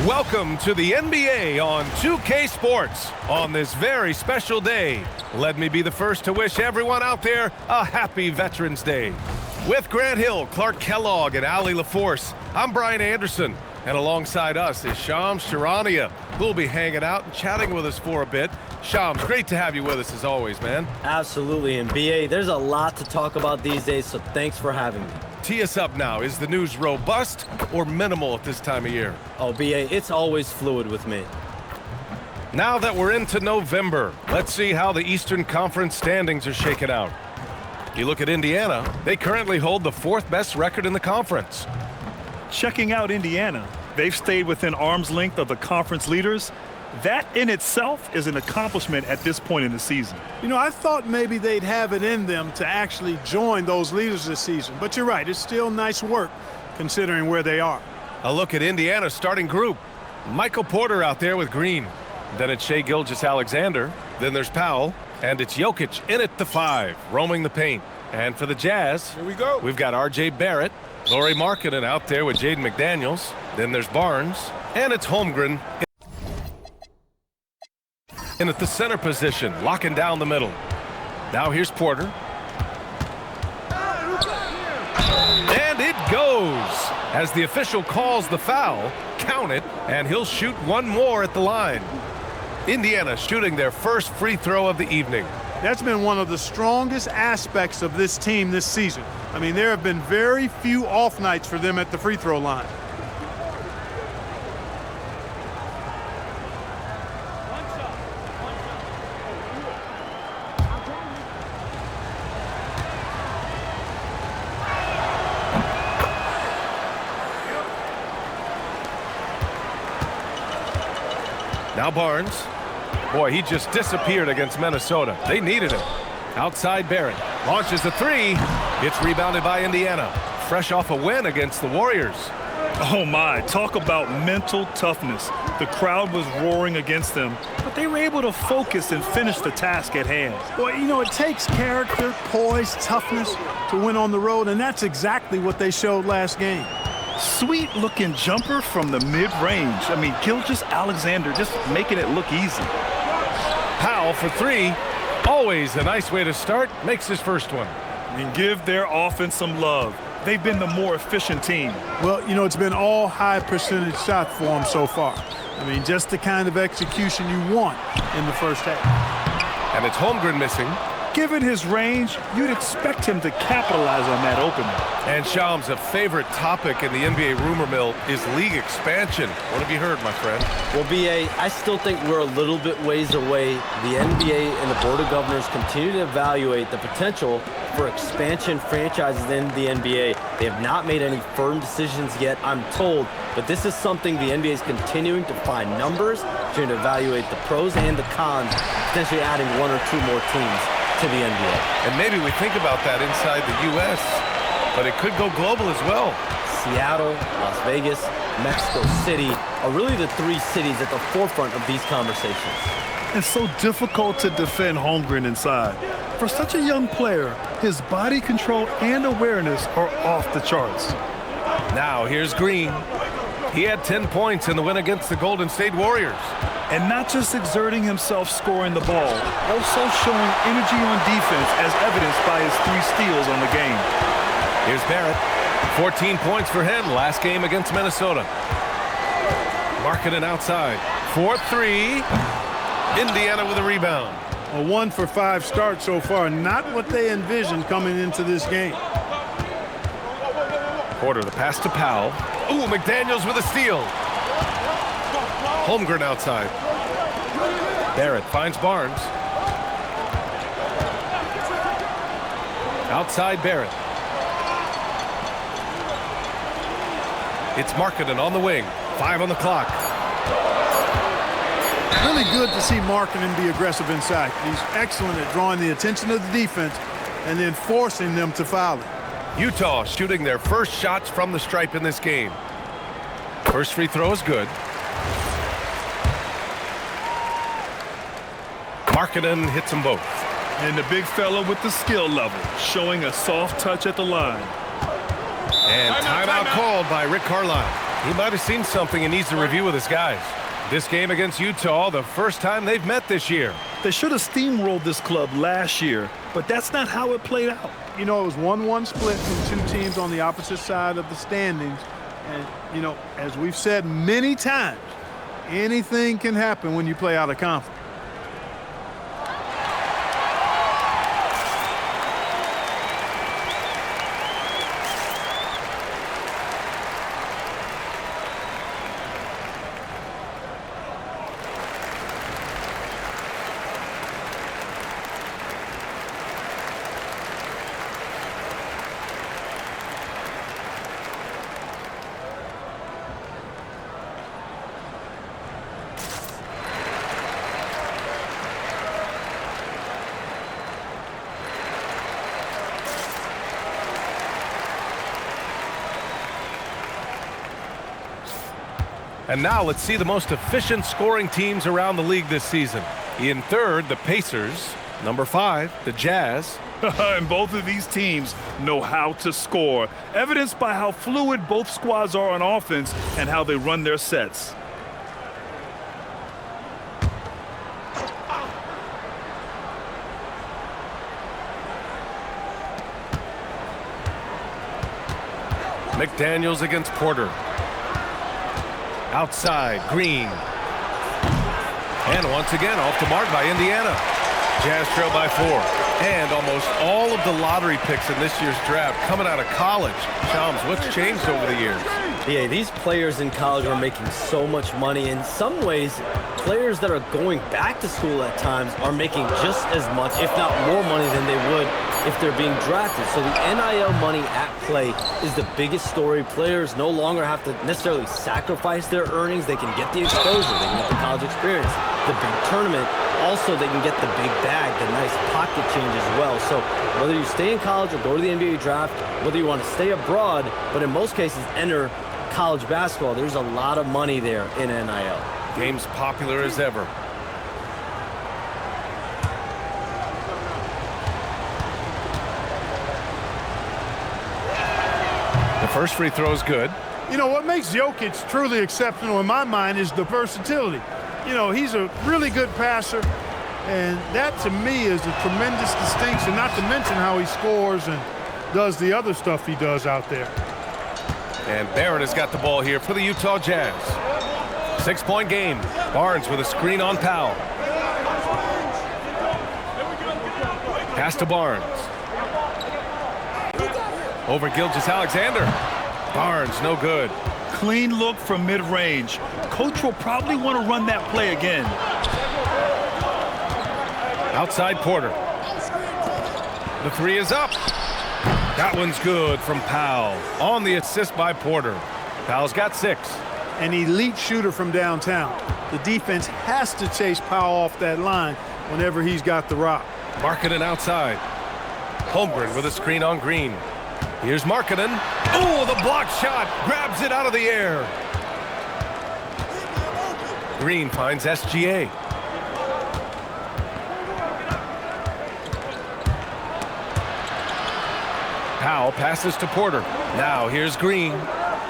Welcome to the NBA on 2K Sports on this very special day. Let me be the first to wish everyone out there a happy Veterans Day. With Grant Hill, Clark Kellogg, and Ali LaForce, I'm Brian Anderson. And alongside us is Shams Charania, who'll be hanging out and chatting with us for a bit. Shams, great to have you with us as always, man. Absolutely, and BA, there's a lot to talk about these days, so thanks for having me. Tee us up now. Is the news robust or minimal at this time of year? Oh, BA, it's always fluid with me. Now that we're into November, let's see how the Eastern Conference standings are shaken out. You look at Indiana, they currently hold the fourth best record in the conference. Checking out Indiana, they've stayed within arm's length of the conference leaders. That in itself is an accomplishment at this point in the season. You know, I thought maybe they'd have it in them to actually join those leaders this season. But you're right, it's still nice work considering where they are. A look at Indiana's starting group. Michael Porter out there with Green. Then it's Shai Gilgeous-Alexander. Then there's Powell. And it's Jokic in at the 5, roaming the paint. And for the Jazz, here we go. We've got R.J. Barrett, Lauri Markkanen out there with Jaden McDaniels. Then there's Barnes. And it's Holmgren in at the center position, locking down the middle. Now here's Porter. And it goes. As the official calls the foul, count it, and he'll shoot one more at the line. Indiana shooting their first free throw of the evening. That's been one of the strongest aspects of this team this season. I mean, there have been very few off nights for them at the free throw line. Now Barnes. Boy, he just disappeared against Minnesota. They needed him. Outside Barrett. Launches the 3. It's rebounded by Indiana. Fresh off a win against the Warriors. Oh my, talk about mental toughness. The crowd was roaring against them, but they were able to focus and finish the task at hand. Well, you know, it takes character, poise, toughness to win on the road, and that's exactly what they showed last game. Sweet-looking jumper from the mid-range. I mean, Gilgeous-Alexander just making it look easy. Powell for 3. Always a nice way to start. Makes his first one. And give their offense some love. They've been the more efficient team. Well, you know, it's been all high percentage shots for them so far. I mean, just the kind of execution you want in the first half. And it's Holmgren missing. Given his range, you'd expect him to capitalize on that opening. And Shams, a favorite topic in the NBA rumor mill is league expansion. What have you heard, my friend? Well, BA, I still think we're a little bit ways away. The NBA and the Board of Governors continue to evaluate the potential for expansion franchises in the NBA. They have not made any firm decisions yet, I'm told, but this is something the NBA is continuing to find numbers, trying to evaluate the pros and the cons, potentially adding 1 or 2 more teams to the NBA. And maybe we think about that inside the U.S., but it could go global as well. Seattle, Las Vegas, Mexico City are really the 3 cities at the forefront of these conversations. It's so difficult to defend Holmgren inside. For such a young player, his body control and awareness are off the charts. Now here's Green. He had 10 points in the win against the Golden State Warriors. And not just exerting himself scoring the ball, also showing energy on defense as evidenced by his 3 steals on the game. Here's Barrett. 14 points for him last game against Minnesota. Markkanen outside. 4-3. Indiana with a rebound. A 1 for 5 start so far. Not what they envisioned coming into this game. Porter, the pass to Powell. Ooh, McDaniels with a steal. Holmgren outside. Barrett finds Barnes. Outside Barrett. It's Markkanen on the wing. 5 on the clock. Really good to see Markkanen be aggressive inside. He's excellent at drawing the attention of the defense and then forcing them to foul him. Utah shooting their first shots from the stripe in this game. First free throw is good. Markkanen hits them both. And the big fella with the skill level, showing a soft touch at the line. And timeout called by Rick Carlisle. He might have seen something and needs to review with his guys. This game against Utah, the first time they've met this year. They should have steamrolled this club last year, but that's not how it played out. You know, it was 1-1 split from two teams on the opposite side of the standings. And, you know, as we've said many times, anything can happen when you play out of conference. And now let's see the most efficient scoring teams around the league this season. In third, the Pacers. Number 5, the Jazz. And both of these teams know how to score, evidenced by how fluid both squads are on offense and how they run their sets. McDaniels against Porter. Outside, Green. And once again, off the mark by Indiana. Jazz trail by 4. And almost all of the lottery picks in this year's draft coming out of college. Shams, what's changed over the years? Yeah, these players in college are making so much money. In some ways, players that are going back to school at times are making just as much, if not more money than they would if they're being drafted. So the NIL money at play is the biggest story. Players no longer have to necessarily sacrifice their earnings. They can get the exposure. They can get the college experience, the big tournament. Also, they can get the big bag, the nice pocket change as well. So whether you stay in college or go to the NBA draft, whether you want to stay abroad, but in most cases enter college basketball, there's a lot of money there in NIL. Game's popular as ever. The first free throw is good. You know, what makes Jokic truly exceptional in my mind is the versatility. You know, he's a really good passer, and that to me is a tremendous distinction, not to mention how he scores and does the other stuff he does out there. And Barrett has got the ball here for the Utah Jazz. 6-point game. Barnes with a screen on Powell. Pass to Barnes. Over Gilgeous-Alexander. Barnes, no good. Clean look from mid-range. Coach will probably want to run that play again. Outside Porter. The 3 is up. That one's good from Powell. On the assist by Porter. Powell's got 6. An elite shooter from downtown. The defense has to chase Powell off that line whenever he's got the rock. Markkanen outside. Holmgren with a screen on Green. Here's Markkanen. Oh, the block shot. Grabs it out of the air. Green finds SGA. Powell passes to Porter. Now here's Green.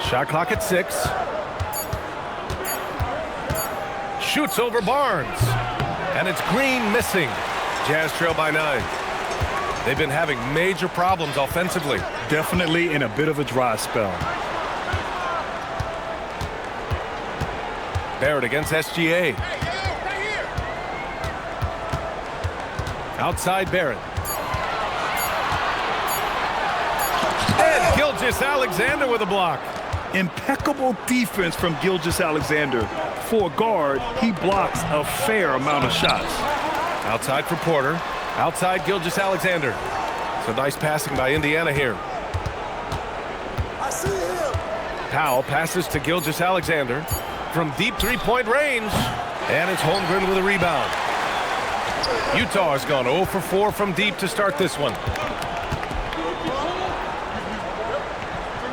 Shot clock at 6. Shoots over Barnes. And it's Green missing. Jazz trail by 9. They've been having major problems offensively. Definitely in a bit of a dry spell. Barrett against SGA. Outside Barrett. And Gilgeous-Alexander with a block. Impeccable defense from Gilgeous-Alexander. For a guard, he blocks a fair amount of shots. Outside for Porter. Outside Gilgeous-Alexander. So nice passing by Indiana here. I see him. Powell passes to Gilgeous-Alexander from deep 3-point range. And it's Holmgren with a rebound. Utah has gone 0 for 4 from deep to start this one.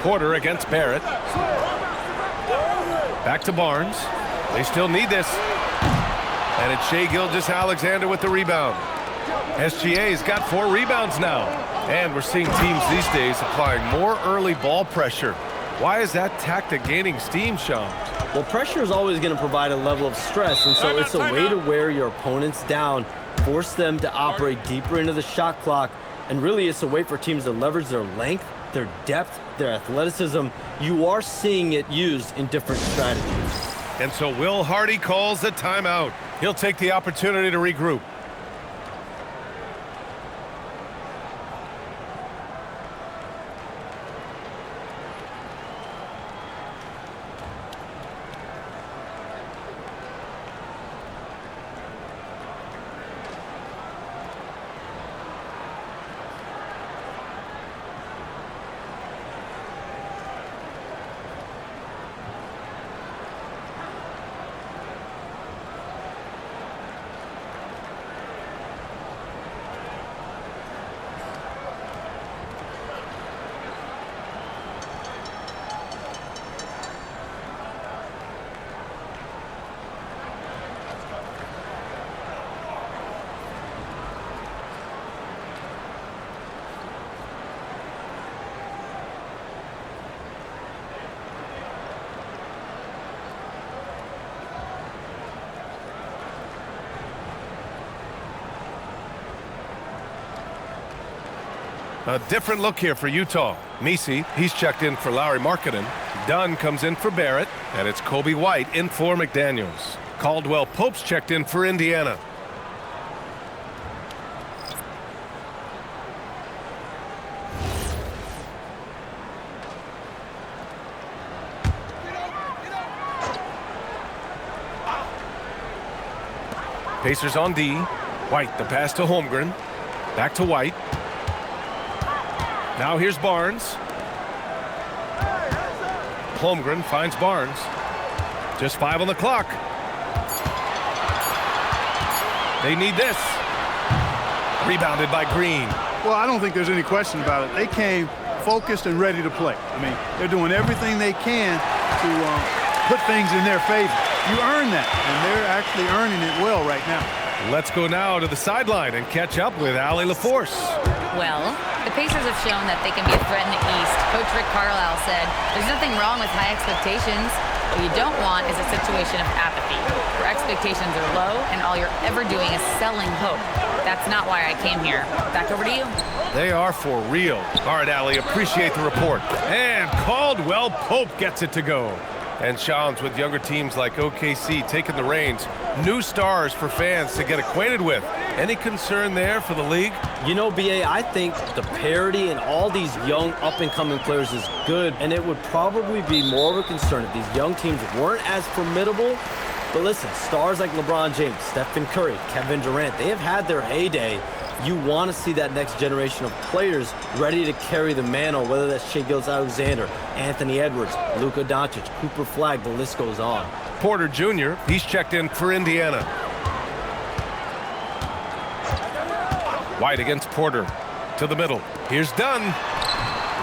Porter against Barrett. Back to Barnes. They still need this. And it's Shai Gilgeous-Alexander with the rebound. SGA's got 4 rebounds now. And we're seeing teams these days applying more early ball pressure. Why is that tactic gaining steam, Sean? Well, pressure is always going to provide a level of stress, and so it's a way to wear your opponents down, force them to operate deeper into the shot clock, and really it's a way for teams to leverage their length, their depth, their athleticism. You are seeing it used in different strategies. And so Will Hardy calls the timeout. He'll take the opportunity to regroup. A different look here for Utah. Misi, he's checked in for Lauri Markkanen. Dunn comes in for Barrett, and it's Kobe White in for McDaniels. Caldwell Pope's checked in for Indiana. Pacers on D. White, the pass to Holmgren. Back to White. Now here's Barnes. Holmgren finds Barnes. Just 5 on the clock. They need this. Rebounded by Green. Well, I don't think there's any question about it. They came focused and ready to play. I mean, they're doing everything they can to put things in their favor. You earn that, and they're actually earning it well right now. Let's go now to the sideline and catch up with Allie LaForce. Well, the Pacers have shown that they can be a threat in the East. Coach Rick Carlisle said, there's nothing wrong with high expectations. What you don't want is a situation of apathy, where expectations are low and all you're ever doing is selling hope. That's not why I came here. Back over to you. They are for real. All right, Allie, appreciate the report. And Caldwell Pope gets it to go. And Shawns, with younger teams like OKC taking the reins, new stars for fans to get acquainted with. Any concern there for the league? You know, BA, I think the parity in all these young up-and-coming players is good, and it would probably be more of a concern if these young teams weren't as formidable. But listen, stars like LeBron James, Stephen Curry, Kevin Durant, they have had their heyday. You want to see that next generation of players ready to carry the mantle, whether that's Shai Gilgeous-Alexander, Anthony Edwards, Luka Doncic, Cooper Flagg, the list goes on. Porter Jr., he's checked in for Indiana. White against Porter. To the middle. Here's Dunn.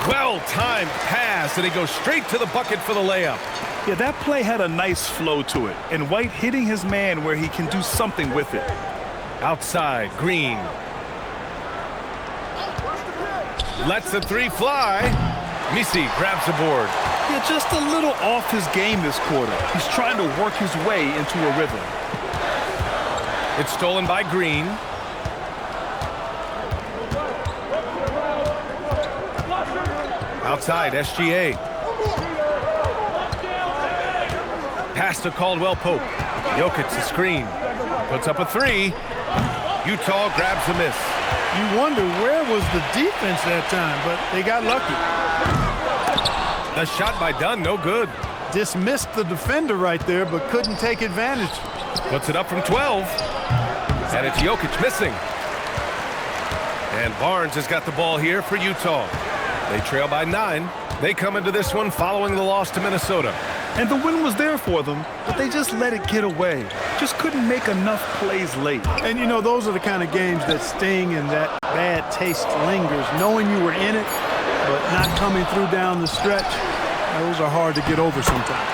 Well-timed pass, and he goes straight to the bucket for the layup. Yeah, that play had a nice flow to it, and White hitting his man where he can do something with it. Outside, Green. Lets the three fly. Misi grabs the board. Yeah, just a little off his game this quarter. He's trying to work his way into a rhythm. It's stolen by Green. Outside, SGA. Pass to Caldwell Pope. Jokic the screen. Puts up a three. Utah grabs the miss. You wonder where was the defense that time, but they got lucky. The shot by Dunn, no good. Dismissed the defender right there, but couldn't take advantage. Puts it up from 12. And it's Jokic missing. And Barnes has got the ball here for Utah. They trail by 9. They come into this one following the loss to Minnesota. And the win was there for them, but they just let it get away. Just couldn't make enough plays late. And, you know, those are the kind of games that sting and that bad taste lingers. Knowing you were in it, but not coming through down the stretch, those are hard to get over sometimes.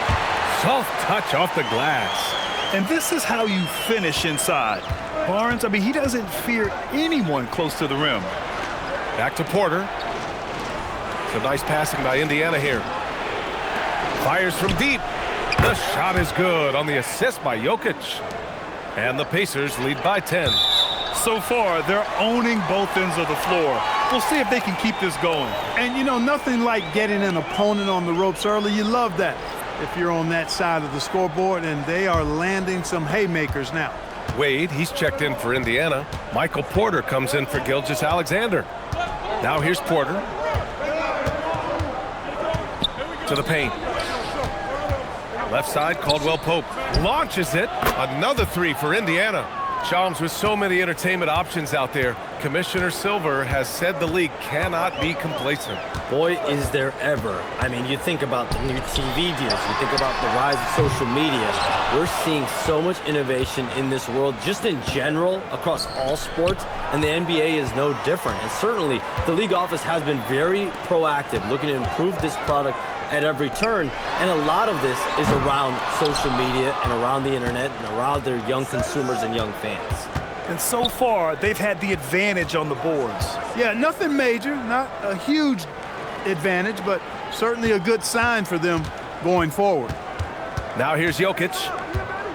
Soft touch off the glass. And this is how you finish inside. Barnes, I mean, he doesn't fear anyone close to the rim. Back to Porter. Some nice passing by Indiana here. Fires from deep. The shot is good on the assist by Jokic. And the Pacers lead by 10. So far, they're owning both ends of the floor. We'll see if they can keep this going. And, you know, nothing like getting an opponent on the ropes early. You love that if you're on that side of the scoreboard, and they are landing some haymakers now. Wade, he's checked in for Indiana. Michael Porter comes in for Gilgeous-Alexander. Now here's Porter. To the paint. Left side, Caldwell Pope launches it. Another three for Indiana. Shams, with so many entertainment options out there, Commissioner Silver has said the league cannot be complacent. Boy, is there ever. I mean, you think about the new TV deals, you think about the rise of social media. We're seeing so much innovation in this world, just in general, across all sports, and the NBA is no different. And certainly, the league office has been very proactive, looking to improve this product at every turn, and a lot of this is around social media and around the internet and around their young consumers and young fans. And so far, they've had the advantage on the boards. Yeah, nothing major, not a huge advantage, but certainly a good sign for them going forward. Now here's Jokic,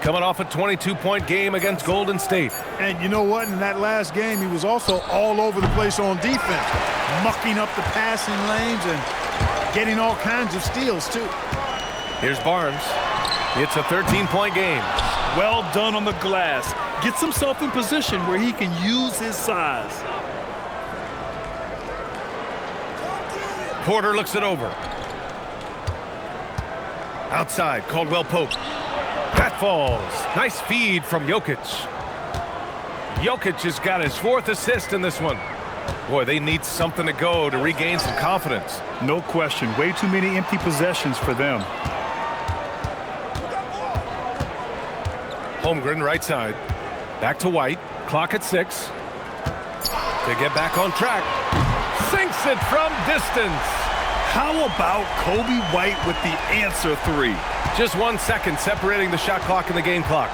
coming off a 22-point game against Golden State. And you know what? In that last game, he was also all over the place on defense, mucking up the passing lanes and getting all kinds of steals, too. Here's Barnes. It's a 13-point game. Well done on the glass. Gets himself in position where he can use his size. Porter looks it over. Outside, Caldwell Pope. That falls. Nice feed from Jokic. Jokic has got his 4th assist in this one. Boy, they need something to go to regain some confidence. No question. Way too many empty possessions for them. Holmgren right side. Back to White. Clock at 6. To get back on track. Sinks it from distance. How about Kobe White with the answer three? Just 1 second separating the shot clock and the game clock.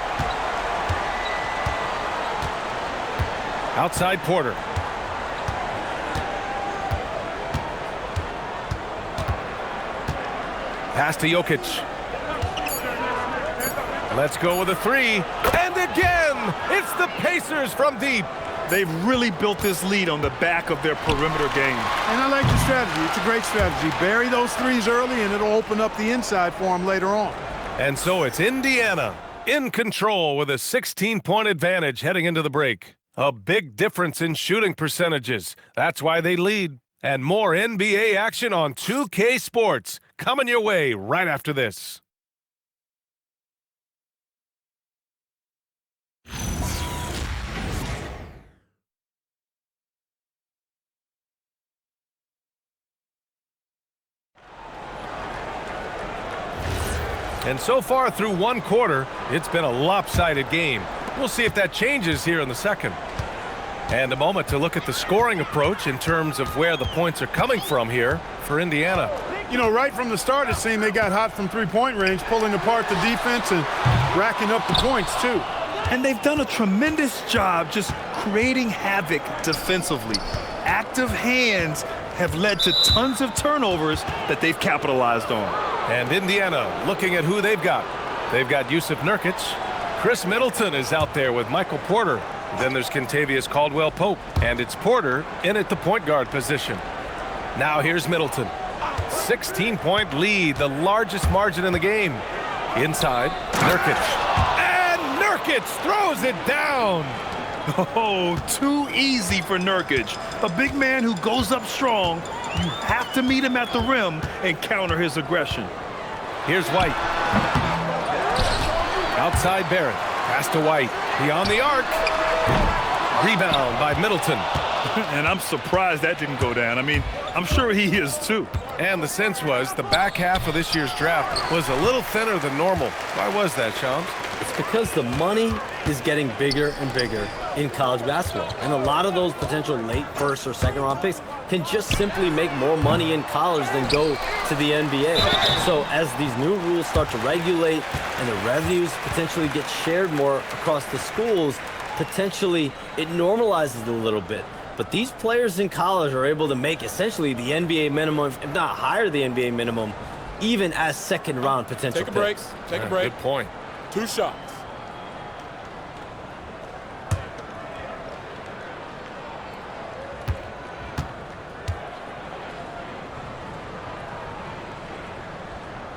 Outside Porter. Pass to Jokic. Let's go with a three. And again, it's the Pacers from deep. They've really built this lead on the back of their perimeter game. And I like the strategy. It's a great strategy. Bury those threes early, and it'll open up the inside for them later on. And so it's Indiana in control with a 16-point advantage heading into the break. A big difference in shooting percentages. That's why they lead. And more NBA action on 2K Sports coming your way right after this. And so far through one quarter, it's been a lopsided game. We'll see if that changes here in the second. And a moment to look at the scoring approach in terms of where the points are coming from here for Indiana. You know, right from the start, it seemed they got hot from three-point range, pulling apart the defense and racking up the points, too. And they've done a tremendous job just creating havoc defensively. Active hands have led to tons of turnovers that they've capitalized on. And Indiana looking at who they've got. They've got Yusuf Nurkic. Chris Middleton is out there with Michael Porter. Then there's Kentavious Caldwell-Pope, and it's Porter in at the point guard position. Now here's Middleton. 16-point lead, the largest margin in the game. Inside, Nurkic. And Nurkic throws it down. Oh, too easy for Nurkic. A big man who goes up strong. You have to meet him at the rim and counter his aggression. Here's White. Outside Barrett. Pass to White. Beyond the arc. Rebound by Middleton. And I'm surprised that didn't go down. I mean, I'm sure he is too. And the sense was the back half of this year's draft was a little thinner than normal. Why was that, Shams? It's because the money is getting bigger and bigger in college basketball. And a lot of those potential late first or second round picks can just simply make more money in college than go to the NBA. So as these new rules start to regulate and the revenues potentially get shared more across the schools, potentially it normalizes a little bit. But these players in college are able to make essentially the NBA minimum, if not higher the NBA minimum, even as second-round potential Take a break. picks. Take a break. Good point. 2 shots.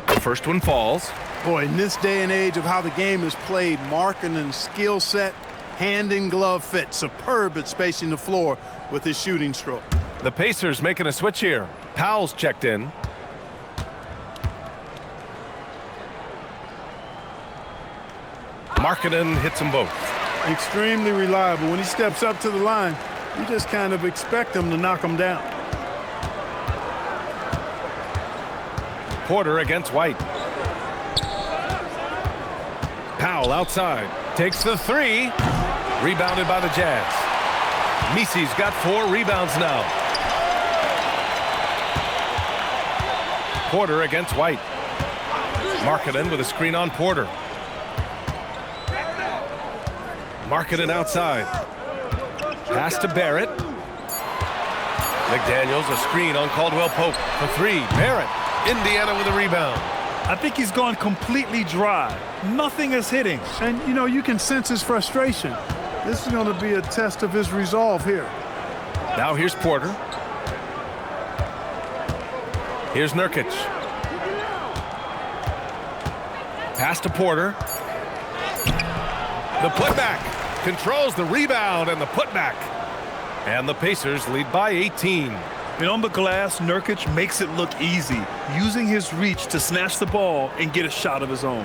The first one falls. Boy, in this day and age of how the game is played, Markkanen's skill set, hand and glove fit, superb at spacing the floor with his shooting stroke. The Pacers making a switch here. Powell's checked in. Markkanen hits them both. Extremely reliable. When he steps up to the line, you just kind of expect him to knock him down. Porter against White. Powell outside. Takes the 3. Rebounded by the Jazz. Misi's got 4 rebounds now. Porter against White. Markkanen with a screen on Porter. Markkanen outside. Pass to Barrett. McDaniels, a screen on Caldwell Pope for 3. Barrett. Indiana with a rebound. I think he's gone completely dry. Nothing is hitting. And, you know, you can sense his frustration. This is going to be a test of his resolve here. Now here's Porter. Here's Nurkic. Pass to Porter. The putback. Controls the rebound and the putback. And the Pacers lead by 18. And on the glass, Nurkic makes it look easy, using his reach to snatch the ball and get a shot of his own.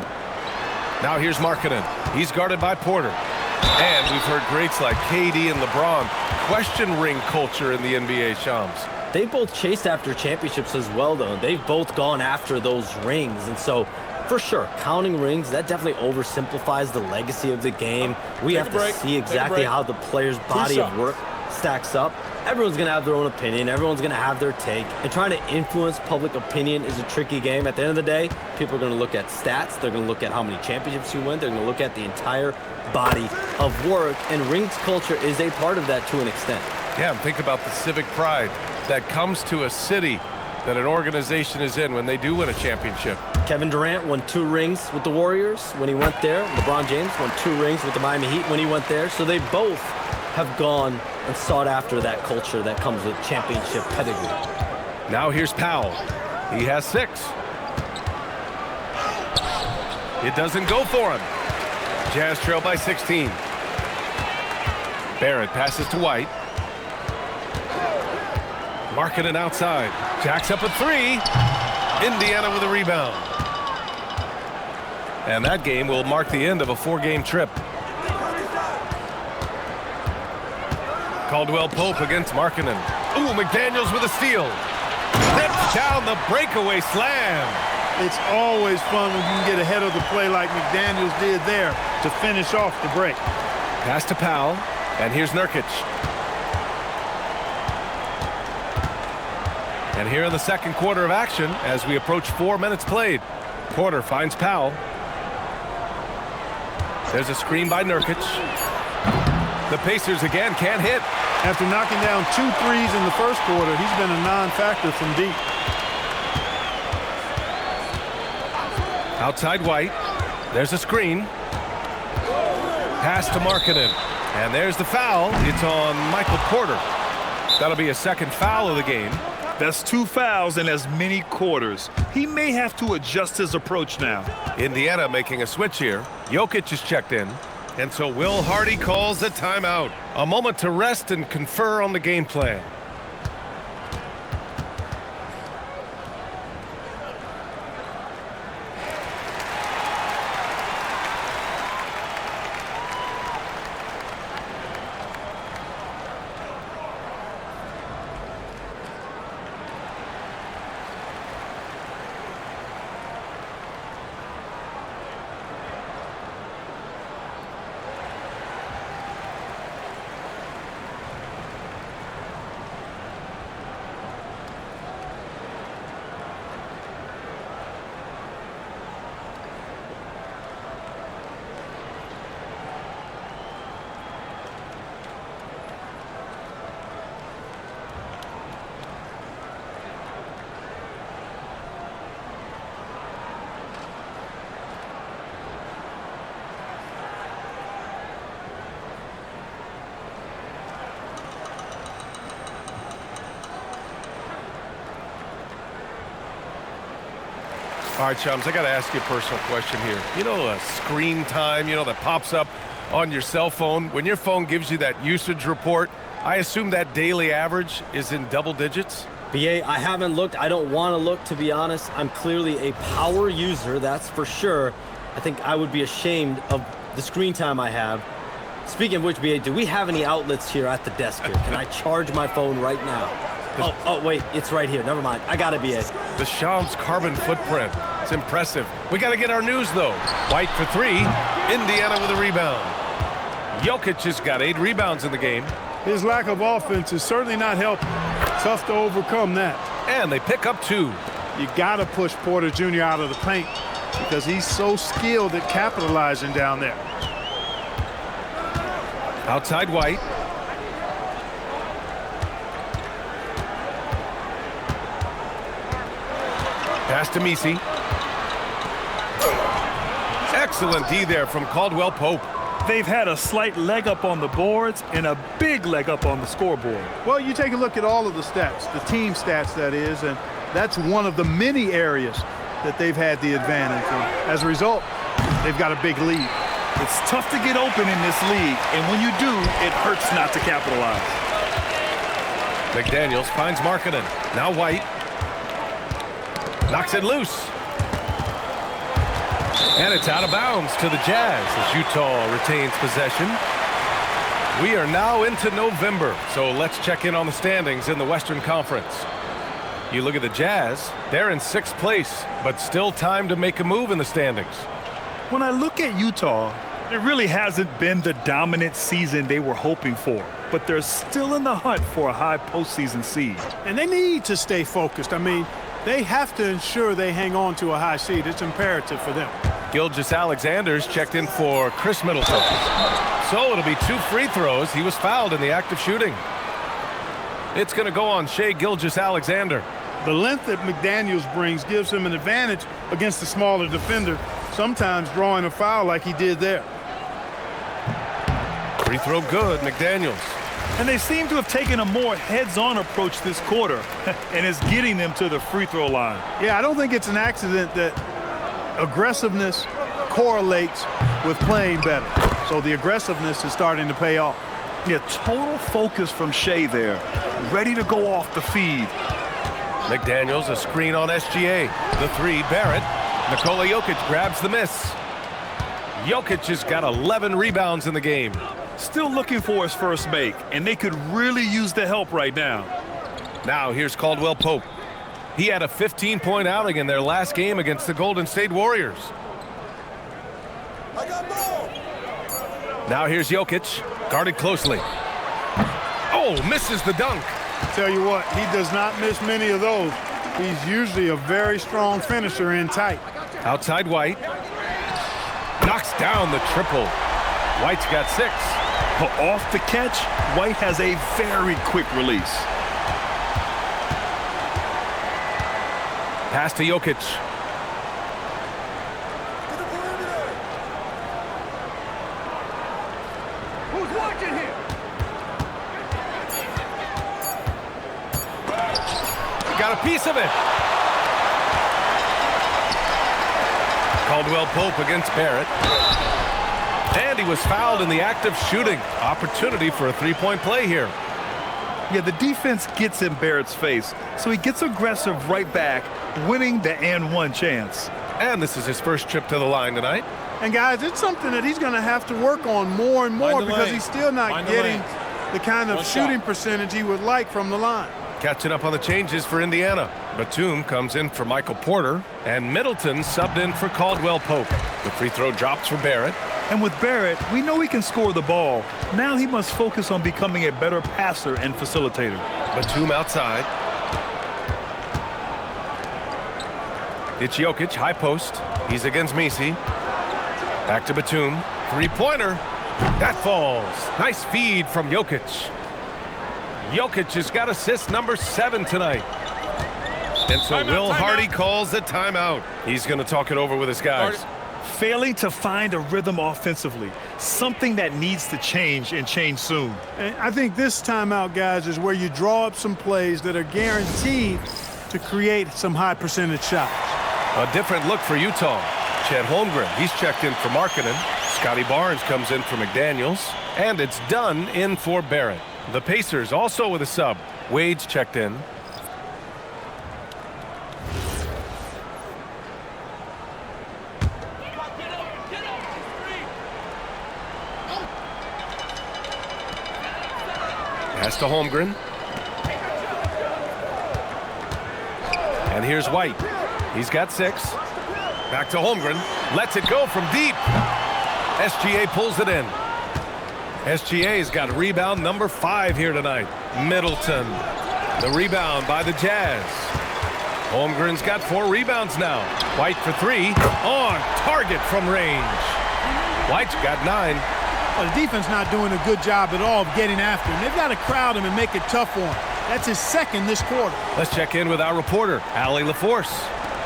Now here's Markkanen. He's guarded by Porter. And we've heard greats like KD and LeBron question ring culture in the NBA, Shams. They both chased after championships as well, though. They've both gone after those rings. And so, for sure, counting rings, that definitely oversimplifies the legacy of the game. We have to see exactly how the player's body of work stacks up. Everyone's going to have their own opinion. Everyone's going to have their take. And trying to influence public opinion is a tricky game. At the end of the day, people are going to look at stats. They're going to look at how many championships you win. They're going to look at the entire body of work. And rings culture is a part of that to an extent. Yeah, and think about the civic pride that comes to a city that an organization is in when they do win a championship. Kevin Durant won 2 rings with the Warriors when he went there. LeBron James won 2 rings with the Miami Heat when he went there. So they both have gone and sought after that culture that comes with championship pedigree. Now here's Powell. He has 6. It doesn't go for him. Jazz trail by 16. Barrett passes to White. Markkanen outside. Jacks up a 3. Indiana with a rebound. And that game will mark the end of a 4-game trip. Caldwell Pope against Markkanen. Ooh, McDaniels with a steal. Rips down the breakaway slam. It's always fun when you can get ahead of the play like McDaniels did there to finish off the break. Pass to Powell, and here's Nurkic. And here in the second quarter of action, as we approach 4 minutes played, Porter finds Powell. There's a screen by Nurkic. The Pacers again can't hit. After knocking down 2 threes in the first quarter, he's been a non-factor from deep. Outside White. There's a screen. Pass to Markkanen. And there's the foul. It's on Michael Porter. That'll be a second foul of the game. That's 2 fouls in as many quarters. He may have to adjust his approach now. Indiana making a switch here. Jokic is checked in. And so Will Hardy calls a timeout. A moment to rest and confer on the game plan. All right, chums, I got to ask you a personal question here. You know, screen time, that pops up on your cell phone. When your phone gives you that usage report, I assume that daily average is in double digits? BA, I haven't looked. I don't want to look, to be honest. I'm clearly a power user, that's for sure. I think I would be ashamed of the screen time I have. Speaking of which, BA, do we have any outlets here at the desk here? Can I charge my phone right now? Oh, wait, it's right here. Never mind. I got it, BA. The Shams carbon footprint. It's impressive. We got to get our news, though. White for three. Indiana with a rebound. Jokic has got 8 rebounds in the game. His lack of offense is certainly not helping. Tough to overcome that. And they pick up 2. You got to push Porter Jr. out of the paint because he's so skilled at capitalizing down there. Outside White. Pass to Messi. Excellent D there from Caldwell Pope. They've had a slight leg up on the boards and a big leg up on the scoreboard. Well, you take a look at all of the stats, the team stats that is, and that's one of the many areas that they've had the advantage. And as a result, they've got a big lead. It's tough to get open in this league, and when you do, it hurts not to capitalize. McDaniels finds Markkanen. Now White. Knocks it loose. And it's out of bounds to the Jazz as Utah retains possession. We are now into November, so let's check in on the standings in the Western Conference. You look at the Jazz, they're in 6th place, but still time to make a move in the standings. When I look at Utah, it really hasn't been the dominant season they were hoping for, but they're still in the hunt for a high postseason seed. And they need to stay focused. I mean, they have to ensure they hang on to a high seed. It's imperative for them. Gilgeous-Alexander's checked in for Chris Middleton. So it'll be 2 free throws. He was fouled in the act of shooting. It's going to go on Shai Gilgeous-Alexander. The length that McDaniels brings gives him an advantage against the smaller defender, sometimes drawing a foul like he did there. Free throw good, McDaniels. And they seem to have taken a more heads-on approach this quarter, and it's getting them to the free throw line. Yeah, I don't think it's an accident that aggressiveness correlates with playing better. So the aggressiveness is starting to pay off. Yeah, total focus from Shai there, ready to go off the feed. McDaniels, a screen on SGA. The 3, Barrett. Nikola Jokic grabs the miss. Jokic has got 11 rebounds in the game. Still looking for his first make, and they could really use the help right now. Now here's Caldwell Pope. He had a 15-point outing in their last game against the Golden State Warriors. I got ball. Now here's Jokic, guarded closely. Oh, misses the dunk. Tell you what, he does not miss many of those. He's usually a very strong finisher in tight. Outside White. Knocks down the triple. White's got 6. Off the catch, White has a very quick release. Pass to Jokic. To the perimeter. Who's watching here? Got a piece of it. Caldwell Pope against Barrett. And he was fouled in the act of shooting. Opportunity for a 3-point play here. Yeah, the defense gets in Barrett's face, so he gets aggressive right back, winning the and-one chance. And this is his first trip to the line tonight. And guys, it's something that he's going to have to work on more and more because he's still not getting the kind of shooting percentage he would like from the line. Catching up on the changes for Indiana. Batum comes in for Michael Porter, and Middleton subbed in for Caldwell Pope. The free throw drops for Barrett. And with Barrett, we know he can score the ball. Now he must focus on becoming a better passer and facilitator. Batum outside. It's Jokic, high post. He's against Messi. Back to Batum. 3-pointer. That falls. Nice feed from Jokic. Jokic has got assist number 7 tonight. And so Will Hardy calls the timeout. He's going to talk it over with his guys. Failing to find a rhythm offensively, something that needs to change and change soon. And I think this timeout, guys, is where you draw up some plays that are guaranteed to create some high percentage shots. A different look for Utah. Chet Holmgren, he's checked in for Markkanen. Scotty Barnes comes in for McDaniels. And it's Dunn in for Barrett. The Pacers also with a sub. Wade's checked in. Pass to Holmgren. And here's White. He's got 6. Back to Holmgren. Lets it go from deep. SGA pulls it in. SGA's got rebound number 5 here tonight. Middleton. The rebound by the Jazz. Holmgren's got 4 rebounds now. White for 3. On target from range. White's got 9. Well, the defense not doing a good job at all of getting after him. They've got to crowd him and make it tough for him. That's his 2nd this quarter. Let's check in with our reporter, Allie LaForce.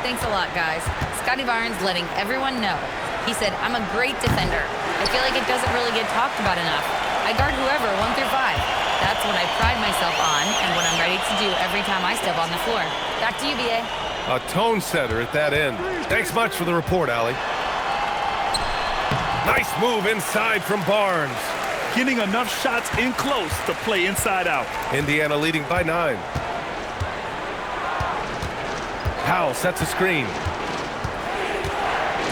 Thanks a lot, guys. Scotty Barnes letting everyone know. He said, I'm a great defender. I feel like it doesn't really get talked about enough. I guard whoever, 1 through 5. That's what I pride myself on and what I'm ready to do every time I step on the floor. Back to you, BA. A tone setter at that end. Thanks much for the report, Allie. Nice move inside from Barnes. Getting enough shots in close to play inside out. Indiana leading by 9. Powell sets a screen.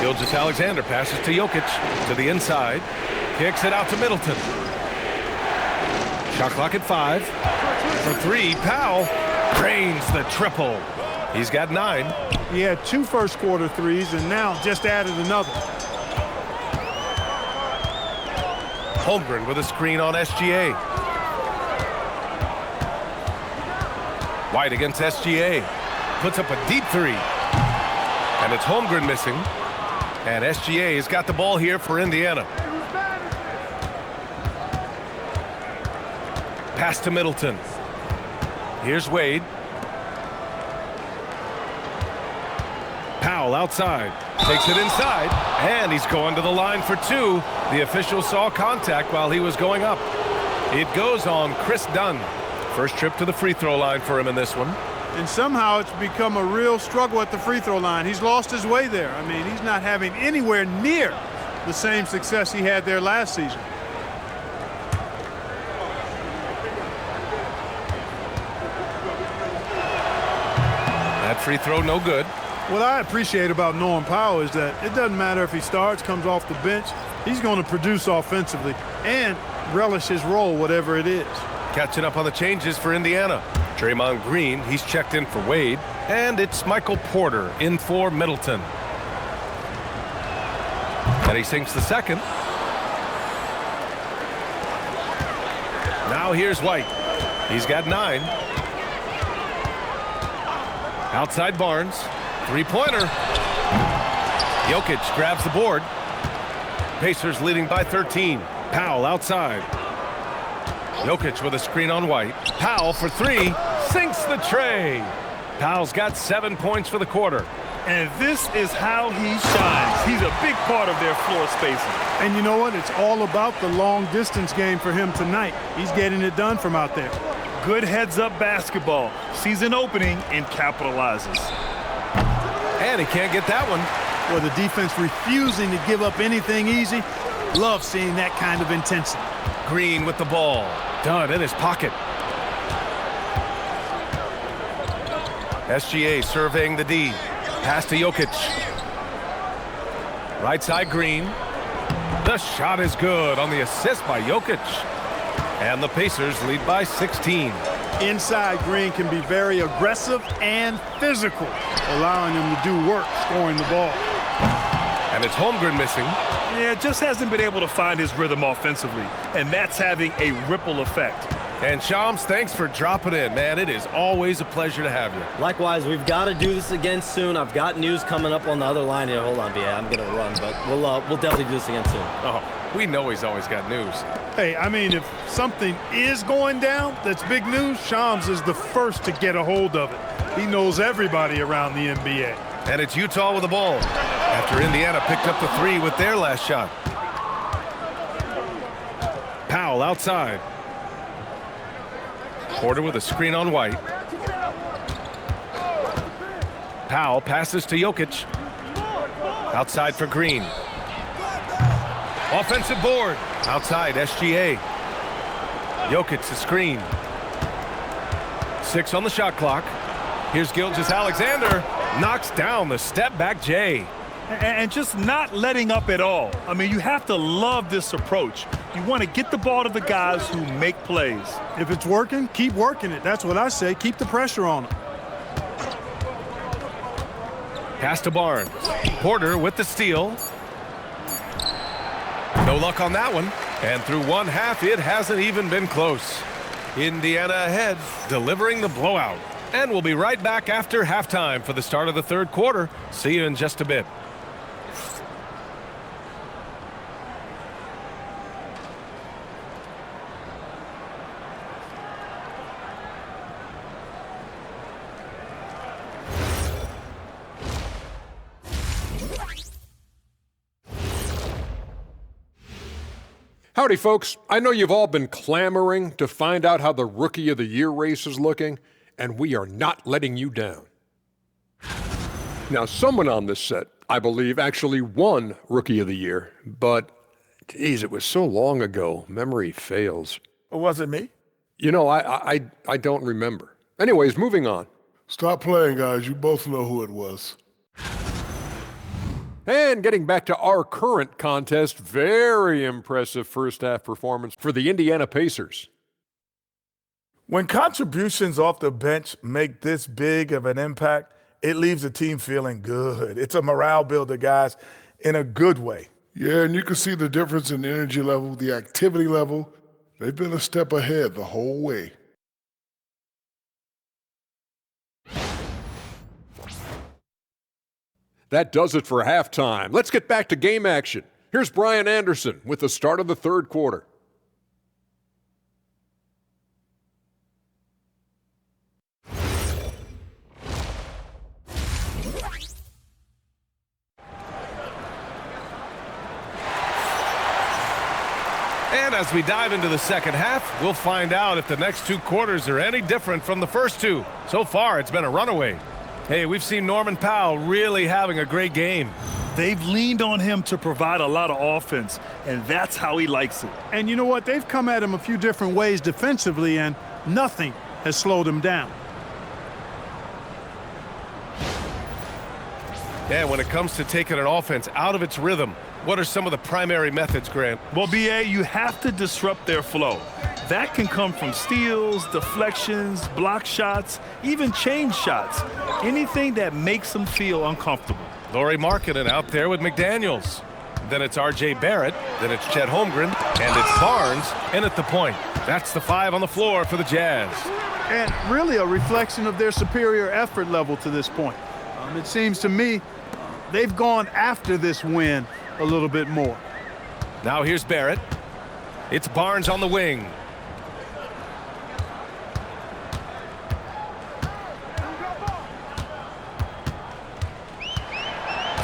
Gilgeous-Alexander passes to Jokic. To the inside. Kicks it out to Middleton. Shot clock at 5. For 3, Powell drains the triple. He's got 9. He had 2 first-quarter threes and now just added another. Holmgren with a screen on SGA. White against SGA. Puts up a deep 3. And it's Holmgren missing. And SGA has got the ball here for Indiana. Pass to Middleton. Here's Wade. Powell outside. Takes it inside. And he's going to the line for 2. The official saw contact while he was going up. It goes on Chris Dunn. First trip to the free throw line for him in this one. And somehow it's become a real struggle at the free throw line. He's lost his way there. I mean, he's not having anywhere near the same success he had there last season. That free throw no good. What I appreciate about Norm Powell is that it doesn't matter if he starts, comes off the bench, he's going to produce offensively and relish his role, whatever it is. Catching up on the changes for Indiana. Draymond Green, he's checked in for Wade. And it's Michael Porter in for Middleton. And he sinks the second. Now here's White. He's got 9. Outside Barnes. 3-pointer. Jokic grabs the board. Pacers leading by 13. Powell outside. Jokic with a screen on White. Powell for 3. Sinks the tray. Powell's got 7 points for the quarter. And this is how he shines. He's a big part of their floor spacing. And you know what? It's all about the long distance game for him tonight. He's getting it done from out there. Good heads-up basketball. Sees an opening and capitalizes. And he can't get that one. Well, the defense refusing to give up anything easy. Love seeing that kind of intensity. Green with the ball. Dunn in his pocket. SGA surveying the D. Pass to Jokic. Right side Green. The shot is good on the assist by Jokic. And the Pacers lead by 16. Inside, Green can be very aggressive and physical, allowing him to do work scoring the ball. And it's Holmgren missing. Yeah, just hasn't been able to find his rhythm offensively, and that's having a ripple effect. And Shams, thanks for dropping in, man. It is always a pleasure to have you. Likewise, we've got to do this again soon. I've got news coming up on the other line here. Hold on, BA. I'm going to run, but we'll definitely do this again soon. Oh, we know he's always got news. Hey, I mean, if something is going down that's big news, Shams is the first to get a hold of it. He knows everybody around the NBA. And it's Utah with the ball after Indiana picked up the 3 with their last shot. Powell outside. Porter with a screen on White. Powell passes to Jokic. Outside for Green. Offensive board. Outside, SGA. Jokic the screen. 6 on the shot clock. Here's Gilgeous-Alexander. Knocks down the step-back J. And just not letting up at all. I mean, you have to love this approach. You want to get the ball to the guys who make plays. If it's working, keep working it. That's what I say. Keep the pressure on them. Pass to Barnes. Porter with the steal. No luck on that one. And through one half, it hasn't even been close. Indiana ahead, delivering the blowout. And we'll be right back after halftime for the start of the third quarter. See you in just a bit. Howdy, folks. I know you've all been clamoring to find out how the Rookie of the Year race is looking, and we are not letting you down. Now, someone on this set, I believe, actually won Rookie of the Year, but, geez, it was so long ago, memory fails. Was it me? You know, I don't remember. Anyways, moving on. Stop playing, guys. You both know who it was. And getting back to our current contest, very impressive first-half performance for the Indiana Pacers. When contributions off the bench make this big of an impact, it leaves the team feeling good. It's a morale builder, guys, in a good way. Yeah, and you can see the difference in energy level, the activity level. They've been a step ahead the whole way. That does it for halftime. Let's get back to game action. Here's Brian Anderson with the start of the third quarter. And as we dive into the second half, we'll find out if the next two quarters are any different from the first two. So far, it's been a runaway. Hey, we've seen Norman Powell really having a great game. They've leaned on him to provide a lot of offense, and that's how he likes it. And you know what? They've come at him a few different ways defensively, and nothing has slowed him down. Yeah, when it comes to taking an offense out of its rhythm, what are some of the primary methods, Grant? Well, BA, you have to disrupt their flow. That can come from steals, deflections, block shots, even change shots. Anything that makes them feel uncomfortable. Lauri Markkanen out there with McDaniels. Then it's R.J. Barrett. Then it's Chet Holmgren. And it's Barnes in at the point. That's the 5 on the floor for the Jazz. And really a reflection of their superior effort level to this point. It seems to me they've gone after this win a little bit more. Now here's Barrett. It's Barnes on the wing.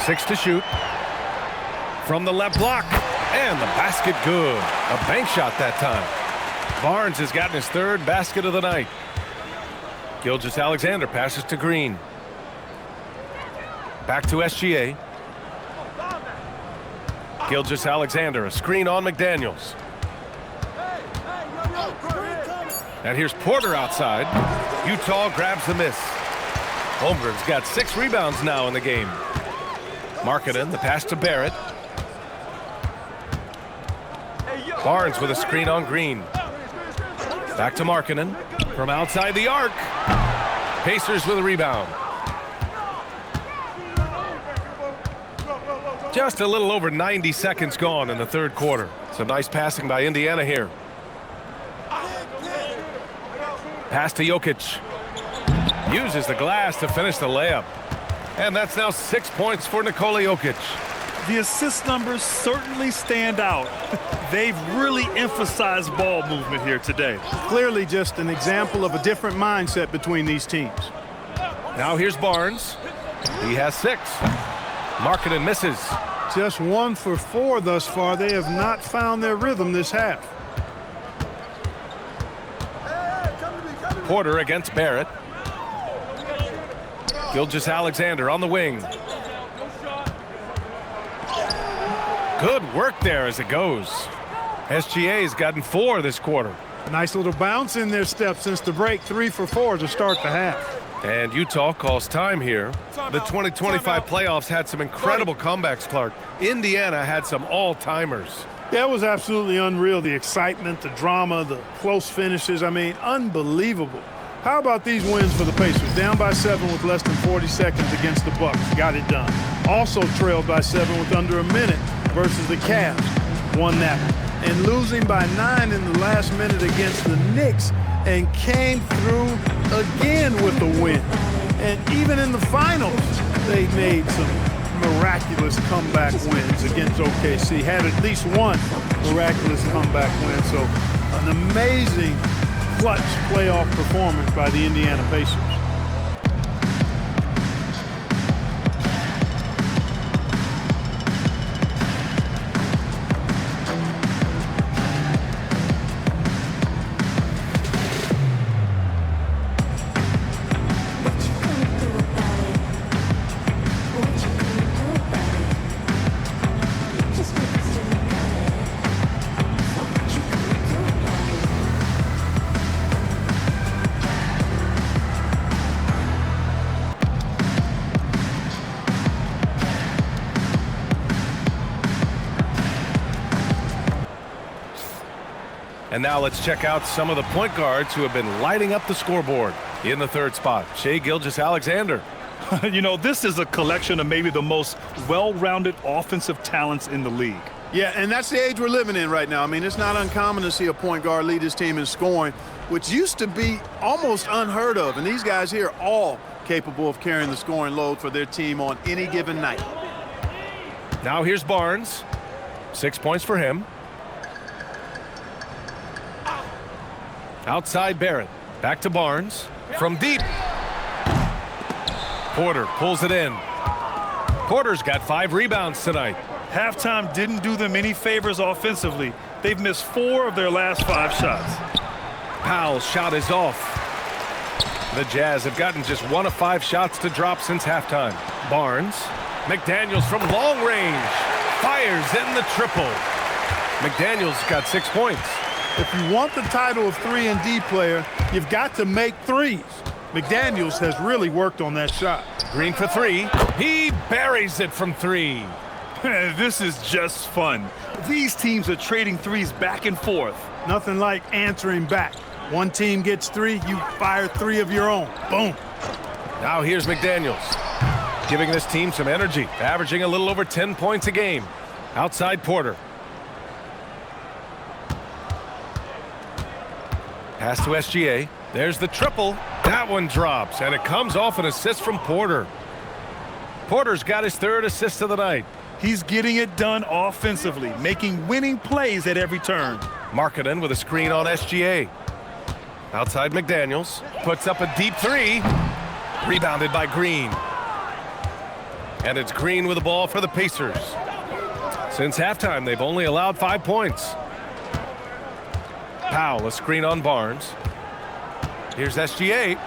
6 to shoot. From the left block. And the basket good. A bank shot that time. Barnes has gotten his third basket of the night. Gilgeous-Alexander passes to Green. Back to SGA. Gilgeous-Alexander, a screen on McDaniels. And here's Porter outside. Utah grabs the miss. Holmgren's got 6 rebounds now in the game. Markkanen, the pass to Barrett. Barnes with a screen on Green. Back to Markkanen from outside the arc. Pacers with a rebound. Just a little over 90 seconds gone in the third quarter. Some nice passing by Indiana here. Pass to Jokic. Uses the glass to finish the layup. And that's now 6 points for Nikola Jokic. The assist numbers certainly stand out. They've really emphasized ball movement here today. Clearly just an example of a different mindset between these teams. Now here's Barnes. He has 6. Markkanen misses. Just 1 for 4 thus far. They have not found their rhythm this half. Porter against Barrett. Gilgeous-Alexander on the wing. Good work there as it goes. SGA's gotten 4 this quarter. Nice little bounce in their step since the break. 3 for 4 to start the half. And Utah calls time here. The 2025 playoffs had some incredible comebacks, Clark. Indiana had some all-timers. That was absolutely unreal. The excitement, the drama, the close finishes. I mean, unbelievable. How about these wins for the Pacers? Down by 7 with less than 40 seconds against the Bucks. Got it done. Also trailed by 7 with under a minute versus the Cavs. Won that one. And losing by 9 in the last minute against the Knicks and came through again with a win. And even in the finals, they made some miraculous comeback wins against OKC. Had at least one miraculous comeback win. So an amazing clutch playoff performance by the Indiana Pacers. And now let's check out some of the point guards who have been lighting up the scoreboard. In the 3rd spot, Shai Gilgeous-Alexander. You know, this is a collection of maybe the most well-rounded offensive talents in the league. Yeah, and that's the age we're living in right now. I mean, it's not uncommon to see a point guard lead his team in scoring, which used to be almost unheard of. And these guys here are all capable of carrying the scoring load for their team on any given night. Now here's Barnes. 6 points for him. Outside Barrett. Back to Barnes. From deep. Porter pulls it in. Porter's got 5 rebounds tonight. Halftime didn't do them any favors offensively. They've missed 4 of their last 5 shots. Powell's shot is off. The Jazz have gotten just 1 of 5 shots to drop since halftime. Barnes. McDaniels from long range. Fires in the triple. McDaniels got 6 points. If you want the title of 3-and-D player, you've got to make threes. McDaniels has really worked on that shot. Green for 3. He buries it from 3. This is just fun. These teams are trading threes back and forth. Nothing like answering back. One team gets 3, you fire 3 of your own. Boom. Now here's McDaniels, giving this team some energy, averaging a little over 10 points a game. Outside Porter. Pass to SGA. There's the triple. That one drops, and it comes off an assist from Porter. Porter's got his 3rd assist of the night. He's getting it done offensively, making winning plays at every turn. Markkanen with a screen on SGA. Outside McDaniels. Puts up a deep 3. Rebounded by Green. And it's Green with the ball for the Pacers. Since halftime, they've only allowed 5 points. Powell, a screen on Barnes. Here's SGA.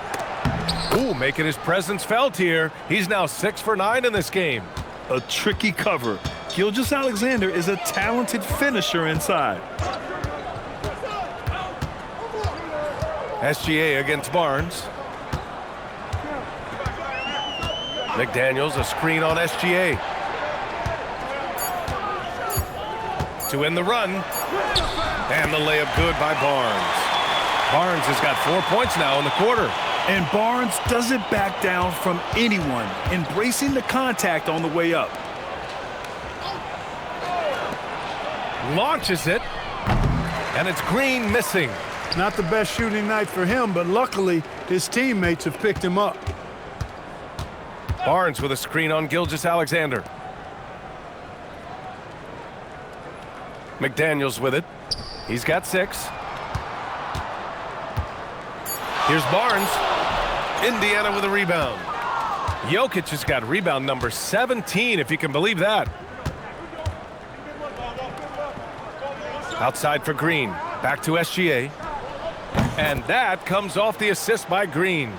Ooh, making his presence felt here. He's now 6 for 9 in this game. A tricky cover. Gilgeous-Alexander is a talented finisher inside. SGA against Barnes. McDaniels, a screen on SGA. To end the run. And the layup good by Barnes. Barnes has got 4 points now in the quarter. And Barnes doesn't back down from anyone, embracing the contact on the way up. Launches it. And it's Green missing. Not the best shooting night for him, but luckily his teammates have picked him up. Barnes with a screen on Gilgeous-Alexander. McDaniels with it. He's got 6. Here's Barnes. Indiana with a rebound. Jokic has got rebound number 17, if you can believe that. Outside for Green. Back to SGA. And that comes off the assist by Green.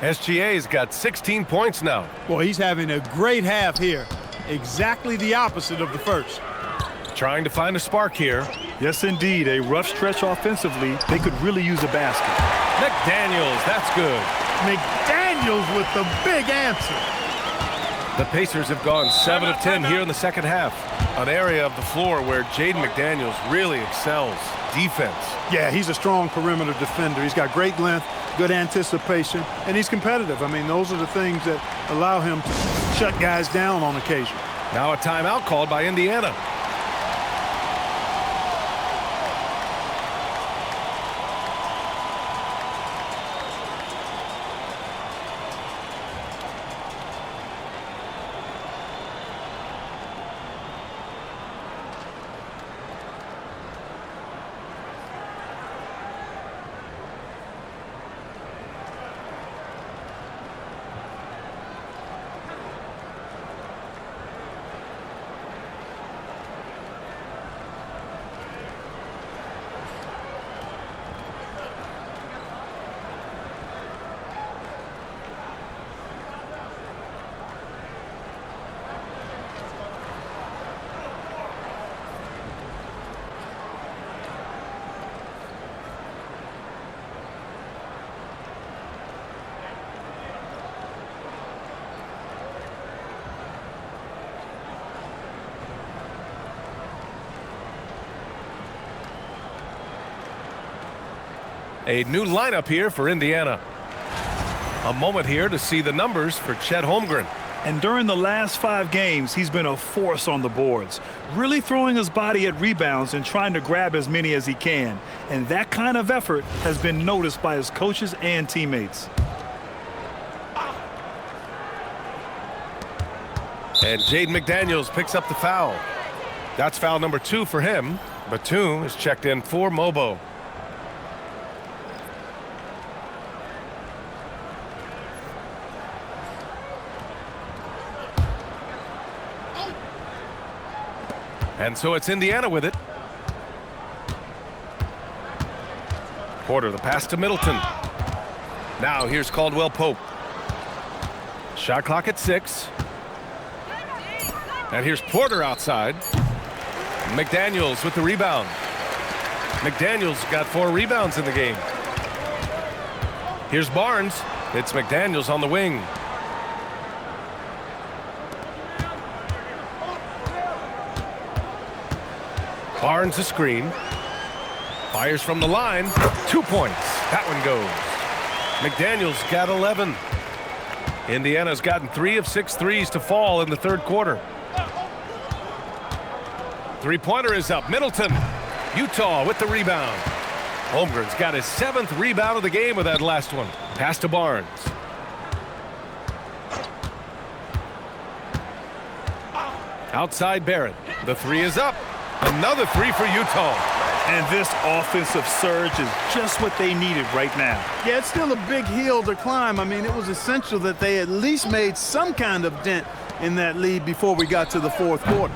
SGA's got 16 points now. Well, he's having a great half here. Exactly the opposite of the first. Trying to find a spark here. Yes, indeed. A rough stretch offensively. They could really use a basket. McDaniels, that's good. McDaniels with the big answer. The Pacers have gone 7 of 10 here in the second half. An area of the floor where Jaden McDaniels really excels. Defense. Yeah, he's a strong perimeter defender. He's got great length, good anticipation, and he's competitive. I mean, those are the things that allow him to shut guys down on occasion. Now a timeout called by Indiana. A new lineup here for Indiana. A moment here to see the numbers for Chet Holmgren. And during the last 5 games, he's been a force on the boards, really throwing his body at rebounds and trying to grab as many as he can. And that kind of effort has been noticed by his coaches and teammates. And Jaden McDaniels picks up the foul. That's foul number 2 for him. Batum is checked in for Mobo. And so it's Indiana with it. Porter, the pass to Middleton. Now here's Caldwell Pope. Shot clock at 6. And here's Porter outside. McDaniels with the rebound. McDaniels got 4 rebounds in the game. Here's Barnes. It's McDaniels on the wing. Barnes a screen. Fires from the line. 2 points. That one goes. McDaniels got 11. Indiana's gotten 3 of 6 threes to fall in the third quarter. Three-pointer is up. Middleton. Utah with the rebound. Holmgren's got his 7th rebound of the game with that last one. Pass to Barnes. Outside Barrett. The 3 is up. Another 3 for Utah. And this offensive surge is just what they needed right now. Yeah, it's still a big hill to climb. I mean, it was essential that they at least made some kind of dent in that lead before we got to the fourth quarter.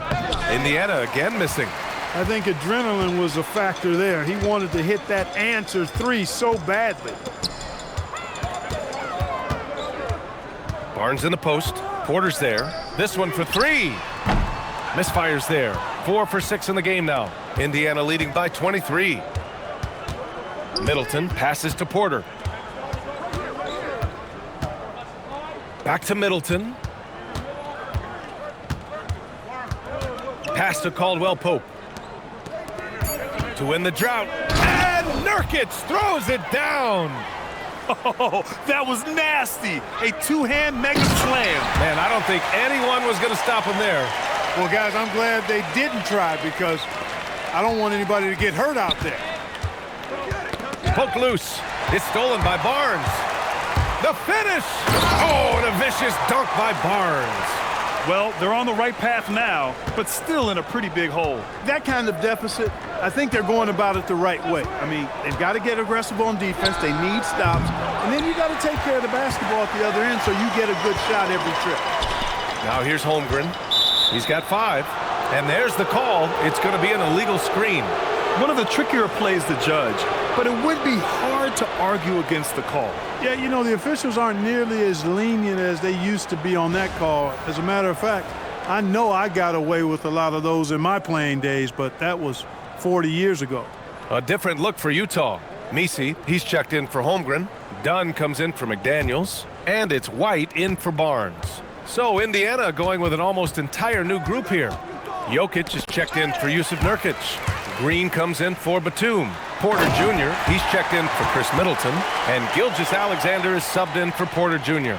Indiana again missing. I think adrenaline was a factor there. He wanted to hit that answer 3 so badly. Barnes in the post. Porter's there. This one for 3. Misfires there. 4 for 6 in the game now. Indiana leading by 23. Middleton passes to Porter. Back to Middleton. Pass to Caldwell Pope. To win the drought. And Nurkic throws it down. Oh, that was nasty. A 2-hand mega slam. Man, I don't think anyone was going to stop him there. Well, guys, I'm glad they didn't try because I don't want anybody to get hurt out there. Poke loose. It's stolen by Barnes. The finish. Oh, and a vicious dunk by Barnes. Well, they're on the right path now, but still in a pretty big hole. That kind of deficit, I think they're going about it the right way. I mean, they've got to get aggressive on defense. They need stops. And then you got to take care of the basketball at the other end so you get a good shot every trip. Now here's Holmgren. He's got 5. And there's the call. It's going to be an illegal screen. One of the trickier plays to judge, but it would be hard to argue against the call. Yeah, you know, the officials aren't nearly as lenient as they used to be on that call. As a matter of fact, I know I got away with a lot of those in my playing days, but that was 40 years ago. A different look for Utah. Misi, he's checked in for Holmgren. Dunn comes in for McDaniels. And it's White in for Barnes. So Indiana going with an almost entire new group here. Jokic is checked in for Yusuf Nurkic. Green comes in for Batum. Porter Jr., he's checked in for Chris Middleton. And Gilgeous-Alexander is subbed in for Porter Jr.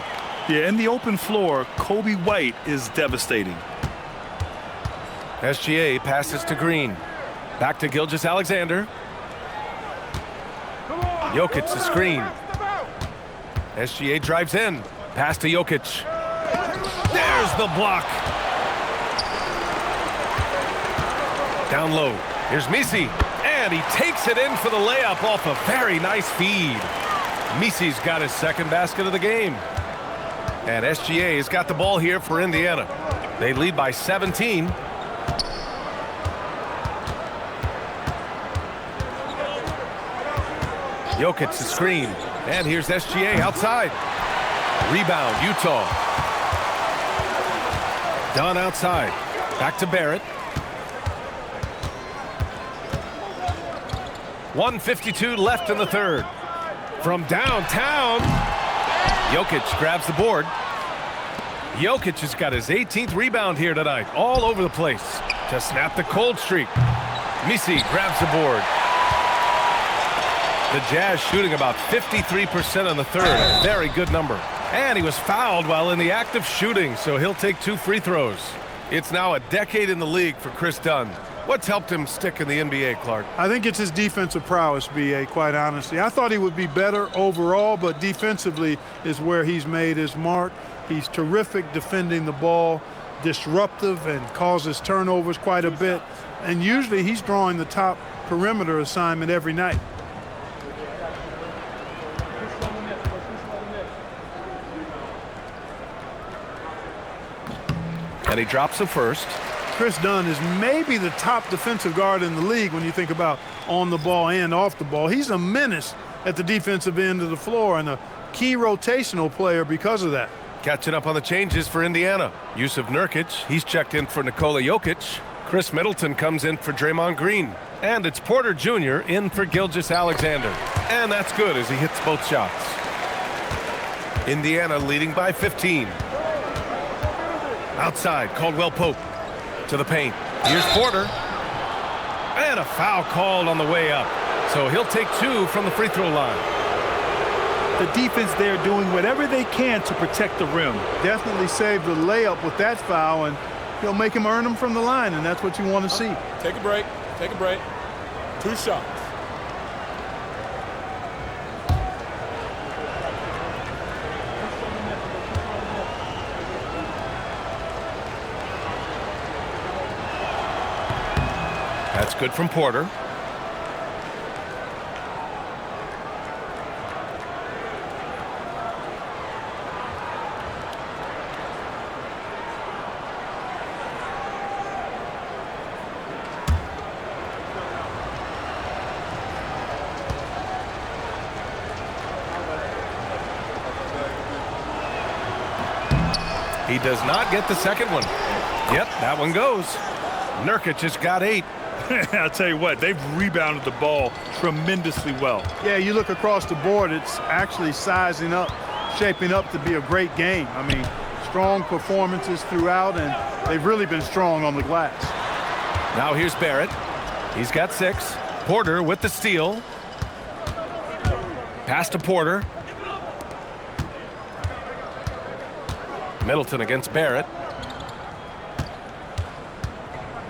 Yeah, in the open floor, Kobe White is devastating. SGA passes to Green. Back to Gilgeous-Alexander. Jokic the screen. SGA drives in. Pass to Jokic. There's the block. Down low. Here's Misi. And he takes it in for the layup off a very nice feed. Misi's got his second basket of the game. And SGA has got the ball here for Indiana. They lead by 17. Jokic the screen. And here's SGA outside. Rebound, Utah. Dunn outside. Back to Barrett. 1:52 left in the third. From downtown, Jokic grabs the board. Jokic has got his 18th rebound here tonight, all over the place to snap the cold streak. Misi grabs the board. The Jazz shooting about 53% in the third, a very good number. And he was fouled while in the act of shooting, so he'll take 2 free throws. It's now a decade in the league for Chris Dunn. What's helped him stick in the NBA, Clark? I think it's his defensive prowess, B.A., quite honestly. I thought he would be better overall, but defensively is where he's made his mark. He's terrific defending the ball, disruptive, and causes turnovers quite a bit. And usually he's drawing the top perimeter assignment every night. And he drops the first. Chris Dunn is maybe the top defensive guard in the league when you think about on the ball and off the ball. He's a menace at the defensive end of the floor and a key rotational player because of that. Catching up on the changes for Indiana. Yusuf Nurkic, he's checked in for Nikola Jokic. Chris Middleton comes in for Draymond Green. And it's Porter Jr. in for Gilgeous-Alexander. And that's good as he hits both shots. Indiana leading by 15. Outside, Caldwell Pope to the paint. Here's Porter. And a foul called on the way up. So he'll take 2 from the free throw line. The defense there doing whatever they can to protect the rim. Definitely saved the layup with that foul, and he'll make him earn them from the line, and that's what you want to see. Take a break. Take a break. 2 shots. That's good from Porter. He does not get the second one. Yep, that one goes. Nurkic has got 8. I'll tell you what, they've rebounded the ball tremendously well. Yeah, you look across the board, it's actually sizing up, shaping up to be a great game. I mean, strong performances throughout, and they've really been strong on the glass. Now here's Barrett. He's got 6. Porter with the steal. Pass to Porter. Middleton against Barrett.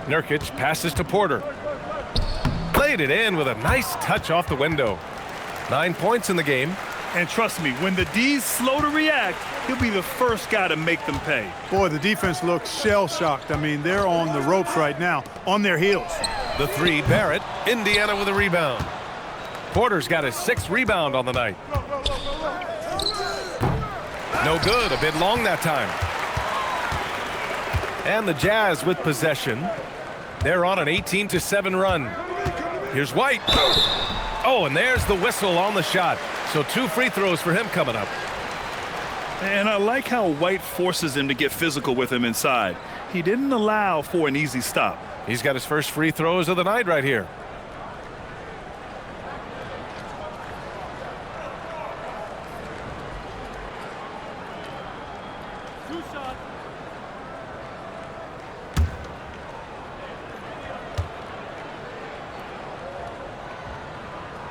Nurkic passes to Porter. Played it in with a nice touch off the window. 9 points in the game. And trust me, when the D's slow to react, he'll be the first guy to make them pay. Boy, the defense looks shell-shocked. I mean, they're on the ropes right now, on their heels. The 3, Barrett. Indiana with a rebound. Porter's got his 6th rebound on the night. No good, a bit long that time. And the Jazz with possession. They're on an 18-7 run. Here's White. Oh, and there's the whistle on the shot. So 2 free throws for him coming up. And I like how White forces him to get physical with him inside. He didn't allow for an easy stop. He's got his first free throws of the night right here.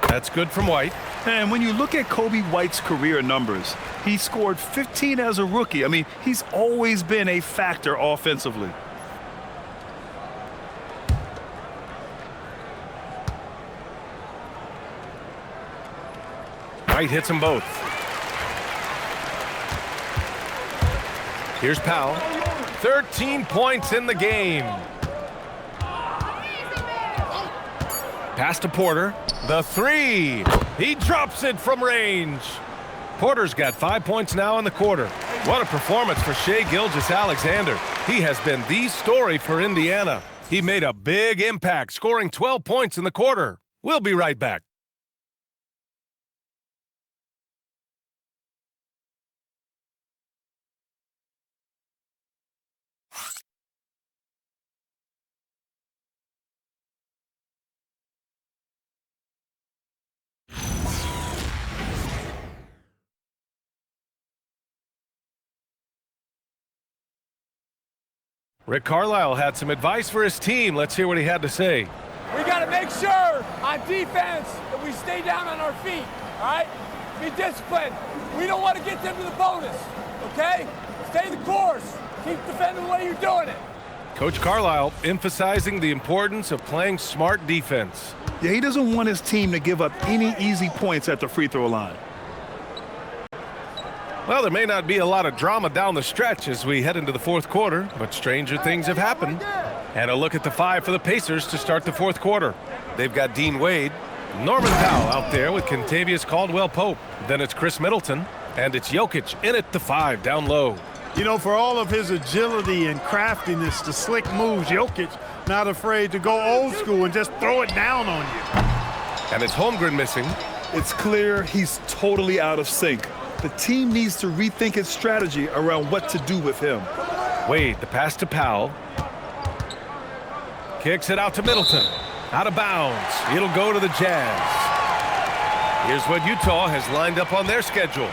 That's good from White. And when you look at Kobe White's career numbers, he scored 15 as a rookie. I mean, he's always been a factor offensively. White hits them both. Here's Powell. 13 points in the game. Pass to Porter. The 3. He drops it from range. Porter's got 5 points now in the quarter. What a performance for Shai Gilgeous-Alexander. He has been the story for Indiana. He made a big impact, scoring 12 points in the quarter. We'll be right back. Rick Carlisle had some advice for his team. Let's hear what he had to say. We got to make sure on defense that we stay down on our feet, all right? Be disciplined. We don't want to get them to the bonus, okay? Stay the course. Keep defending the way you're doing it. Coach Carlisle emphasizing the importance of playing smart defense. Yeah, he doesn't want his team to give up any easy points at the free throw line. Well, there may not be a lot of drama down the stretch as we head into the fourth quarter, but stranger things have happened. And a look at the 5 for the Pacers to start the fourth quarter. They've got Dean Wade, Norman Powell out there with Kentavious Caldwell-Pope. Then it's Chris Middleton, and it's Jokic in at the 5 down low. You know, for all of his agility and craftiness, the slick moves, Jokic not afraid to go old school and just throw it down on you. And it's Holmgren missing. It's clear he's totally out of sync. The team needs to rethink its strategy around what to do with him. Wade, the pass to Powell. Kicks it out to Middleton. Out of bounds. It'll go to the Jazz. Here's what Utah has lined up on their schedule.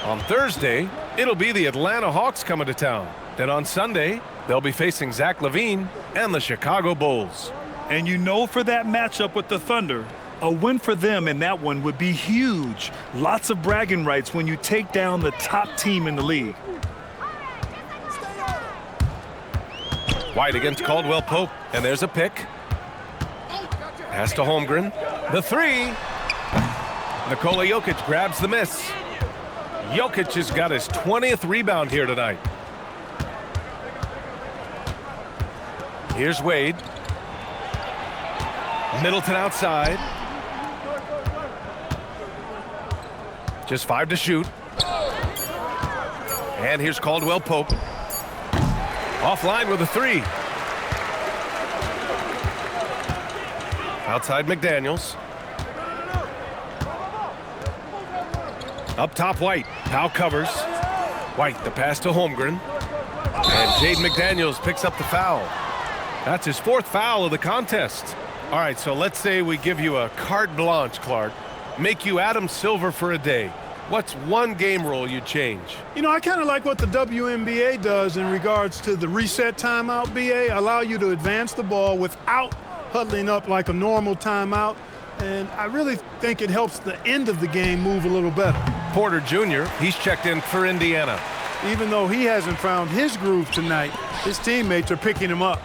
On Thursday, it'll be the Atlanta Hawks coming to town. Then on Sunday, they'll be facing Zach LaVine and the Chicago Bulls. And you know, for that matchup with the Thunder, a win for them in that one would be huge. Lots of bragging rights when you take down the top team in the league. White against Caldwell-Pope, and there's a pick. Pass to Holmgren. The 3. Nikola Jokic grabs the miss. Jokic has got his 20th rebound here tonight. Here's Wade. Middleton outside. Just 5 to shoot. And here's Caldwell-Pope. Offline with a 3. Outside McDaniels. Up top White. Powell covers. White, the pass to Holmgren. And Jaden McDaniels picks up the foul. That's his 4th foul of the contest. All right, so let's say we give you a carte blanche, Clark. Make you Adam Silver for a day. What's one game rule you'd change? You know, I kind of like what the WNBA does in regards to the reset timeout, BA. Allow you to advance the ball without huddling up like a normal timeout. And I really think it helps the end of the game move a little better. Porter Jr., he's checked in for Indiana. Even though he hasn't found his groove tonight, his teammates are picking him up.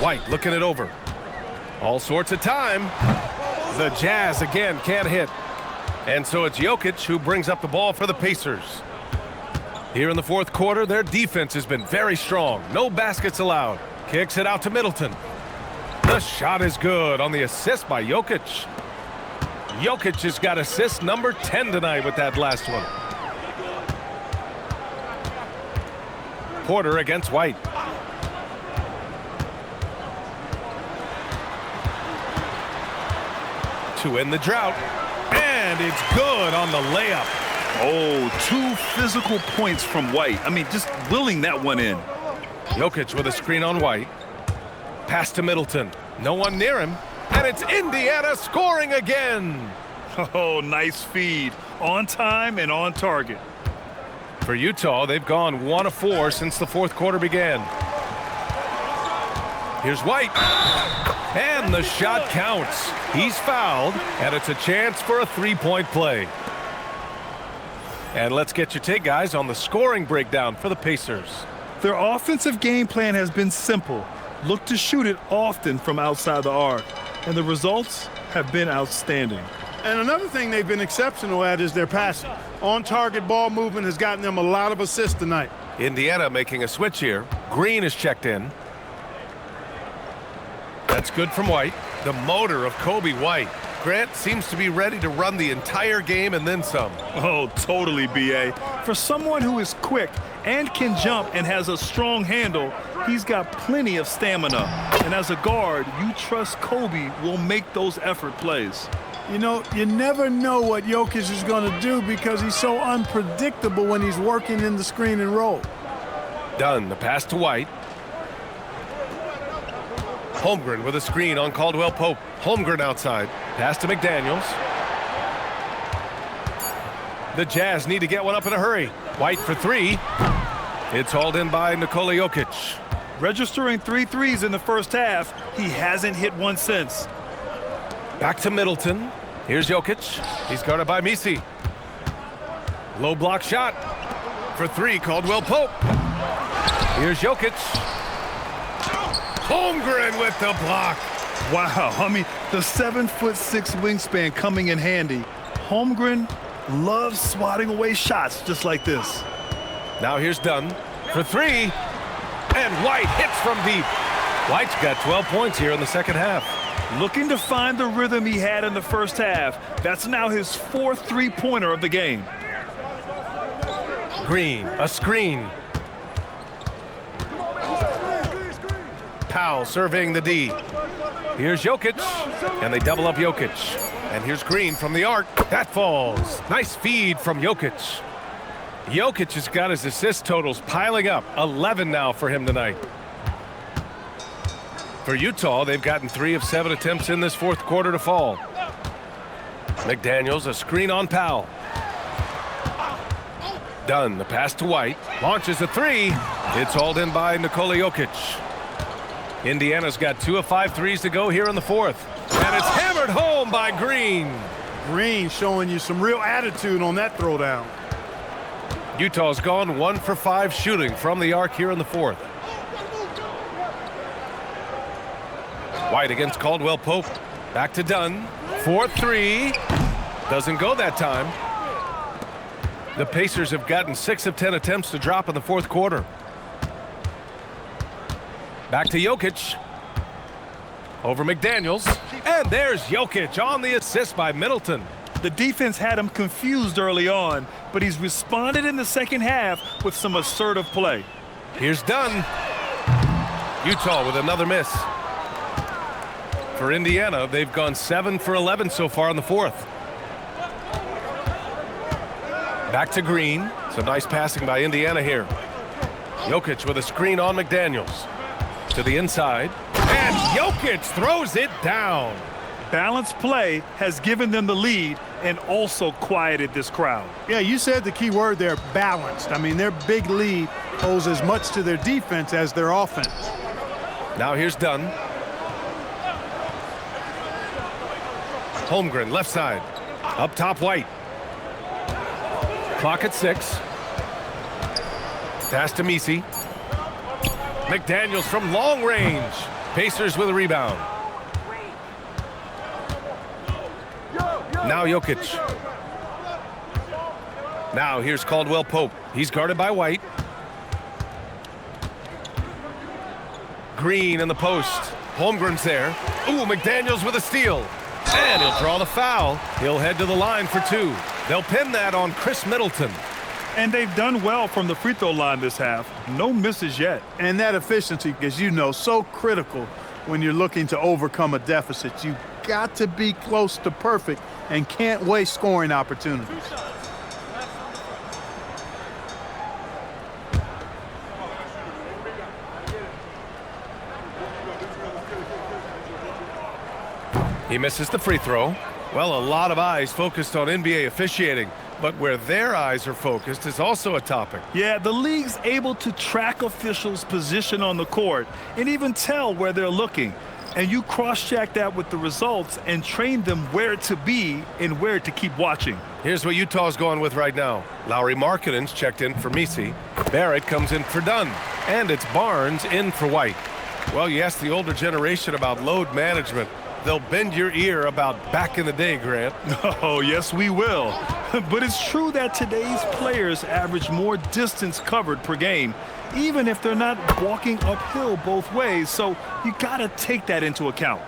White looking it over. All sorts of time. The Jazz again can't hit. And so it's Jokic who brings up the ball for the Pacers. Here in the fourth quarter, their defense has been very strong. No baskets allowed. Kicks it out to Middleton. The shot is good on the assist by Jokic. Jokic has got assist number 10 tonight with that last one. Porter against White. to end the drought. And it's good on the layup. Oh, 2 physical points from White. I mean, just willing that one in. Jokic with a screen on White. Pass to Middleton. No one near him. And it's Indiana scoring again. Oh, nice feed. On time and on target. For Utah, they've gone 1 of 4 since the fourth quarter began. Here's White. And the shot counts. He's fouled, and it's a chance for a 3-point play. And let's get your take, guys, on the scoring breakdown for the Pacers. Their offensive game plan has been simple. Look to shoot it often from outside the arc. And the results have been outstanding. And another thing they've been exceptional at is their passing. On-target ball movement has gotten them a lot of assists tonight. Indiana making a switch here. Green is checked in. That's good from White. The motor of Kobe White. Grant seems to be ready to run the entire game and then some. Oh, totally, B.A. For someone who is quick and can jump and has a strong handle, he's got plenty of stamina. And as a guard, you trust Kobe will make those effort plays. You know, you never know what Jokic is going to do because he's so unpredictable when he's working in the screen and roll. Dunn, the pass to White. Holmgren with a screen on Caldwell Pope. Holmgren outside. Pass to McDaniels. The Jazz need to get one up in a hurry. White for 3. It's hauled in by Nikola Jokic. Registering 3 threes in the first half, he hasn't hit one since. Back to Middleton. Here's Jokic. He's guarded by Misi. Low block shot. For 3, Caldwell Pope. Here's Jokic. Holmgren with the block. Wow, I mean, the 7'6" wingspan coming in handy. Holmgren loves swatting away shots just like this. Now here's Dunn for 3. And White hits from deep. White's got 12 points here in the second half. Looking to find the rhythm he had in the first half. That's now his 4th three-pointer of the game. Green, a screen. Powell surveying the D. Here's Jokic, and they double up Jokic. And here's Green from the arc. That falls. Nice feed from Jokic. Jokic has got his assist totals piling up. 11 now for him tonight. For Utah, they've gotten 3 of 7 attempts in this fourth quarter to fall. McDaniels, a screen on Powell. Dunn, the pass to White. Launches a 3. It's hauled in by Nikola Jokic. Indiana's got 2 of 5 threes to go here in the fourth. And it's hammered home by Green. Green showing you some real attitude on that throwdown. Utah's gone 1 for 5 shooting from the arc here in the fourth. White against Caldwell Pope. Back to Dunn. 4-3. Doesn't go that time. The Pacers have gotten 6 of 10 attempts to drop in the fourth quarter. Back to Jokic. Over McDaniels. And there's Jokic on the assist by Middleton. The defense had him confused early on, but he's responded in the second half with some assertive play. Here's Dunn. Utah with another miss. For Indiana, they've gone 7 for 11 so far in the fourth. Back to Green. Some nice passing by Indiana here. Jokic with a screen on McDaniels. To the inside. And Jokic throws it down. Balanced play has given them the lead and also quieted this crowd. Yeah, you said the key word there, balanced. I mean, their big lead owes as much to their defense as their offense. Now here's Dunn. Holmgren, left side. Up top, White. Clock at 6. Pass to Misi. McDaniels from long range. Pacers with a rebound. Now Jokic. Now here's Caldwell Pope. He's guarded by White. Green in the post. Holmgren's there. Ooh, McDaniels with a steal. And he'll draw the foul. He'll head to the line for 2. They'll pin that on Chris Middleton. And they've done well from the free throw line this half. No misses yet. And that efficiency, as you know, so critical when you're looking to overcome a deficit. You got to be close to perfect and can't waste scoring opportunities. He misses the free throw. Well, a lot of eyes focused on NBA officiating, but where their eyes are focused is also a topic. Yeah, the league's able to track officials' position on the court and even tell where they're looking. And you cross-check that with the results and train them where to be and where to keep watching. Here's what Utah's going with right now. Lowry Markkanen's checked in for Misi. Barrett comes in for Dunn. And it's Barnes in for White. Well, you ask the older generation about load management. They'll bend your ear about back in the day, Grant. Oh, yes, we will. But it's true that today's players average more distance covered per game, even if they're not walking uphill both ways. So you got to take that into account.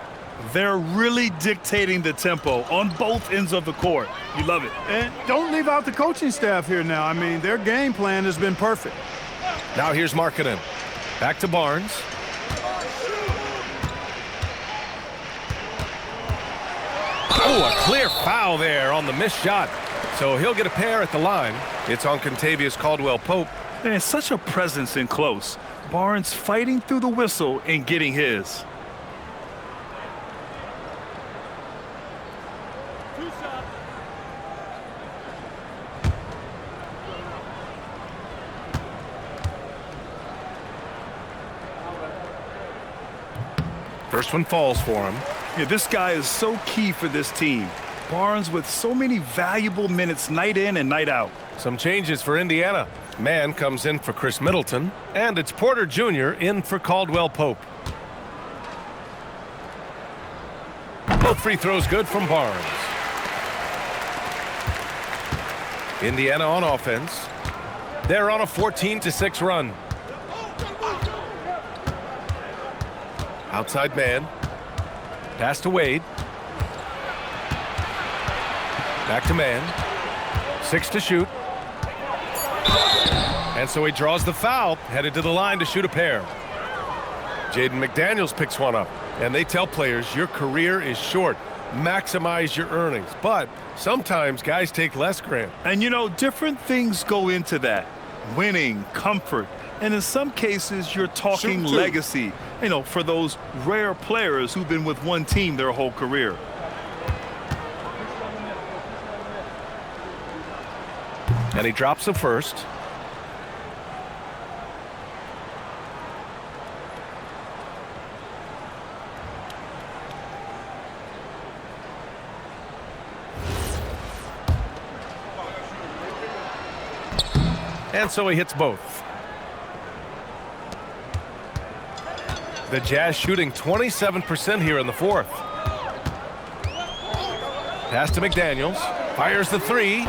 They're really dictating the tempo on both ends of the court. You love it. And don't leave out the coaching staff here now. I mean, their game plan has been perfect. Now here's Markkanen. Back to Barnes. Oh, a clear foul there on the missed shot. So he'll get a pair at the line. It's on Contavious Caldwell-Pope. And such a presence in close. Barnes fighting through the whistle and getting his. First one falls for him. Yeah, this guy is so key for this team. Barnes with so many valuable minutes night in and night out. Some changes for Indiana. Mann comes in for Chris Middleton, and it's Porter Jr. in for Caldwell-Pope. Both free throws good from Barnes. Indiana on offense. They're on a 14-6 run. Outside man. Pass to Wade. Back to man. 6 to shoot. And so he draws the foul, headed to the line to shoot a pair. Jaden McDaniels picks one up. And they tell players, your career is short. Maximize your earnings. But sometimes guys take less, Grant. And, you know, different things go into that. Winning, comfort, and in some cases, you're talking legacy, you know, for those rare players who've been with one team their whole career. And he drops the first. And so he hits both. The Jazz shooting 27% here in the fourth. Pass to McDaniels. Fires the three.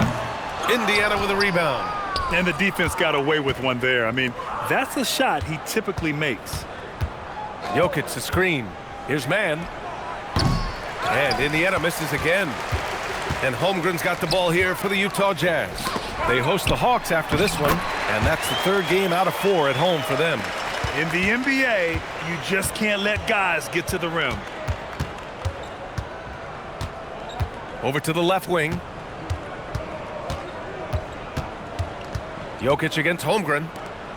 Indiana with a rebound. And the defense got away with one there. I mean, that's a shot he typically makes. Jokic the screen. Here's Mann. And Indiana misses again. And Holmgren's got the ball here for the Utah Jazz. They host the Hawks after this one, and that's the third game out of 4 at home for them. In the NBA, you just can't let guys get to the rim. Over to the left wing. Jokic against Holmgren.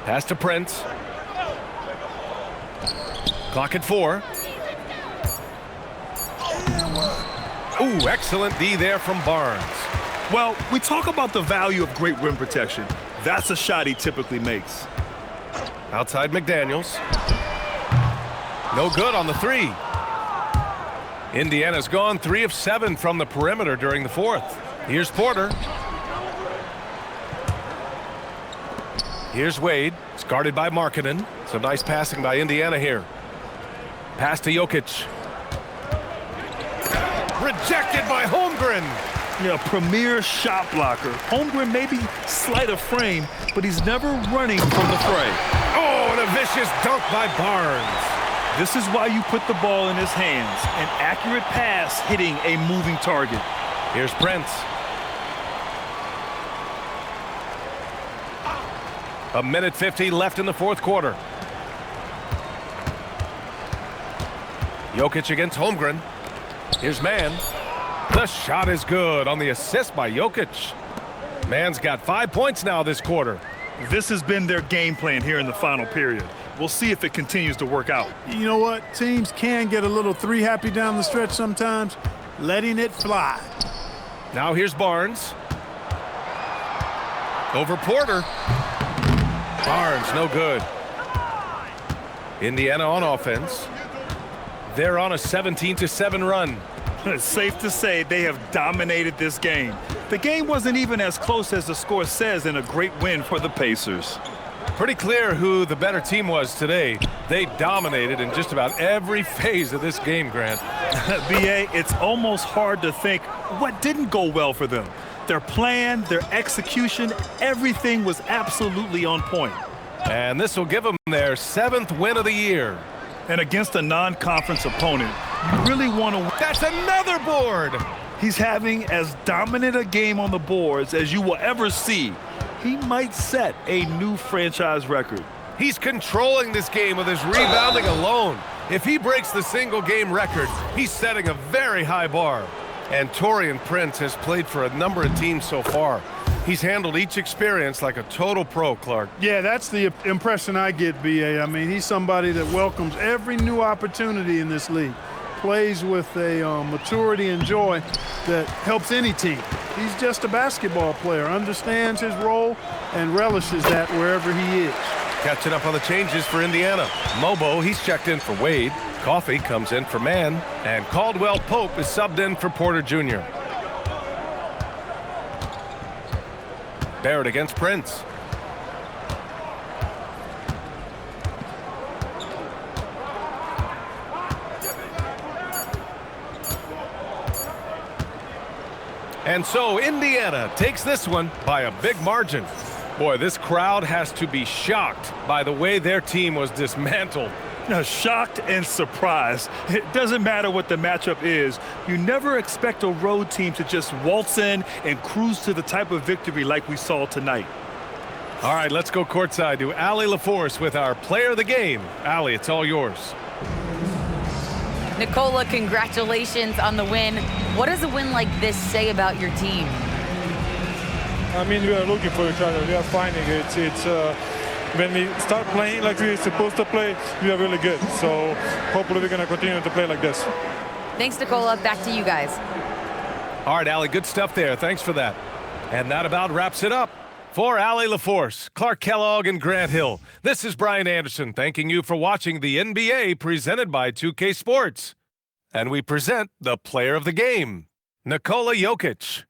Pass to Prince. Clock at 4. Ooh, excellent D there from Barnes. Well, we talk about the value of great rim protection. That's a shot he typically makes. Outside McDaniels. No good on the three. Indiana's gone 3 of 7 from the perimeter during the fourth. Here's Porter. Here's Wade. It's guarded by Markkanen. Some nice passing by Indiana here. Pass to Jokic. Rejected by Holmgren. Yeah, premier shot blocker. Holmgren may be slight of frame, but he's never running from the fray. Oh, and a vicious dunk by Barnes. This is why you put the ball in his hands. An accurate pass hitting a moving target. Here's Prince. A minute 50 left in the fourth quarter. Jokic against Holmgren. Here's Mann. The shot is good on the assist by Jokic. Mann's got 5 points now this quarter. This has been their game plan here in the final period. We'll see if it continues to work out. You know what? Teams can get a little three happy down the stretch sometimes, letting it fly. Now here's Barnes. Over Porter. Barnes, no good. Indiana on offense. They're on a 17-7 run. It's safe to say they have dominated this game. The game wasn't even as close as the score says in a great win for the Pacers. Pretty clear who the better team was today. They dominated in just about every phase of this game, Grant. BA, it's almost hard to think what didn't go well for them. Their plan, their execution, everything was absolutely on point. And this will give them their 7th win of the year. And against a non-conference opponent, you really want to... That's another board! He's having as dominant a game on the boards as you will ever see. He might set a new franchise record. He's controlling this game with his rebounding alone. If he breaks the single-game record, he's setting a very high bar. And Taurean Prince has played for a number of teams so far. He's handled each experience like a total pro, Clark. Yeah, that's the impression I get, BA. I mean, he's somebody that welcomes every new opportunity in this league. Plays with a maturity and joy that helps any team. He's just a basketball player, understands his role, and relishes that wherever he is. Catching up on the changes for Indiana. Mobo, he's checked in for Wade. Coffey comes in for Mann. And Caldwell Pope is subbed in for Porter Jr. Barrett against Prince. And so Indiana takes this one by a big margin. Boy, this crowd has to be shocked by the way their team was dismantled. Shocked and surprised. It doesn't matter what the matchup is. You never expect a road team to just waltz in and cruise to the type of victory like we saw tonight. All right, let's go courtside to Allie LaForce with our player of the game. Allie, it's all yours. Nicola, congratulations on the win. What does a win like this say about your team? I mean, we are looking for each other. We are finding it. When we start playing like we're supposed to play, we are really good. So hopefully we're going to continue to play like this. Thanks, Nicola. Back to you guys. All right, Allie, good stuff there. Thanks for that. And that about wraps it up. For Allie LaForce, Clark Kellogg, and Grant Hill, this is Brian Anderson thanking you for watching the NBA presented by 2K Sports. And we present the player of the game, Nikola Jokic.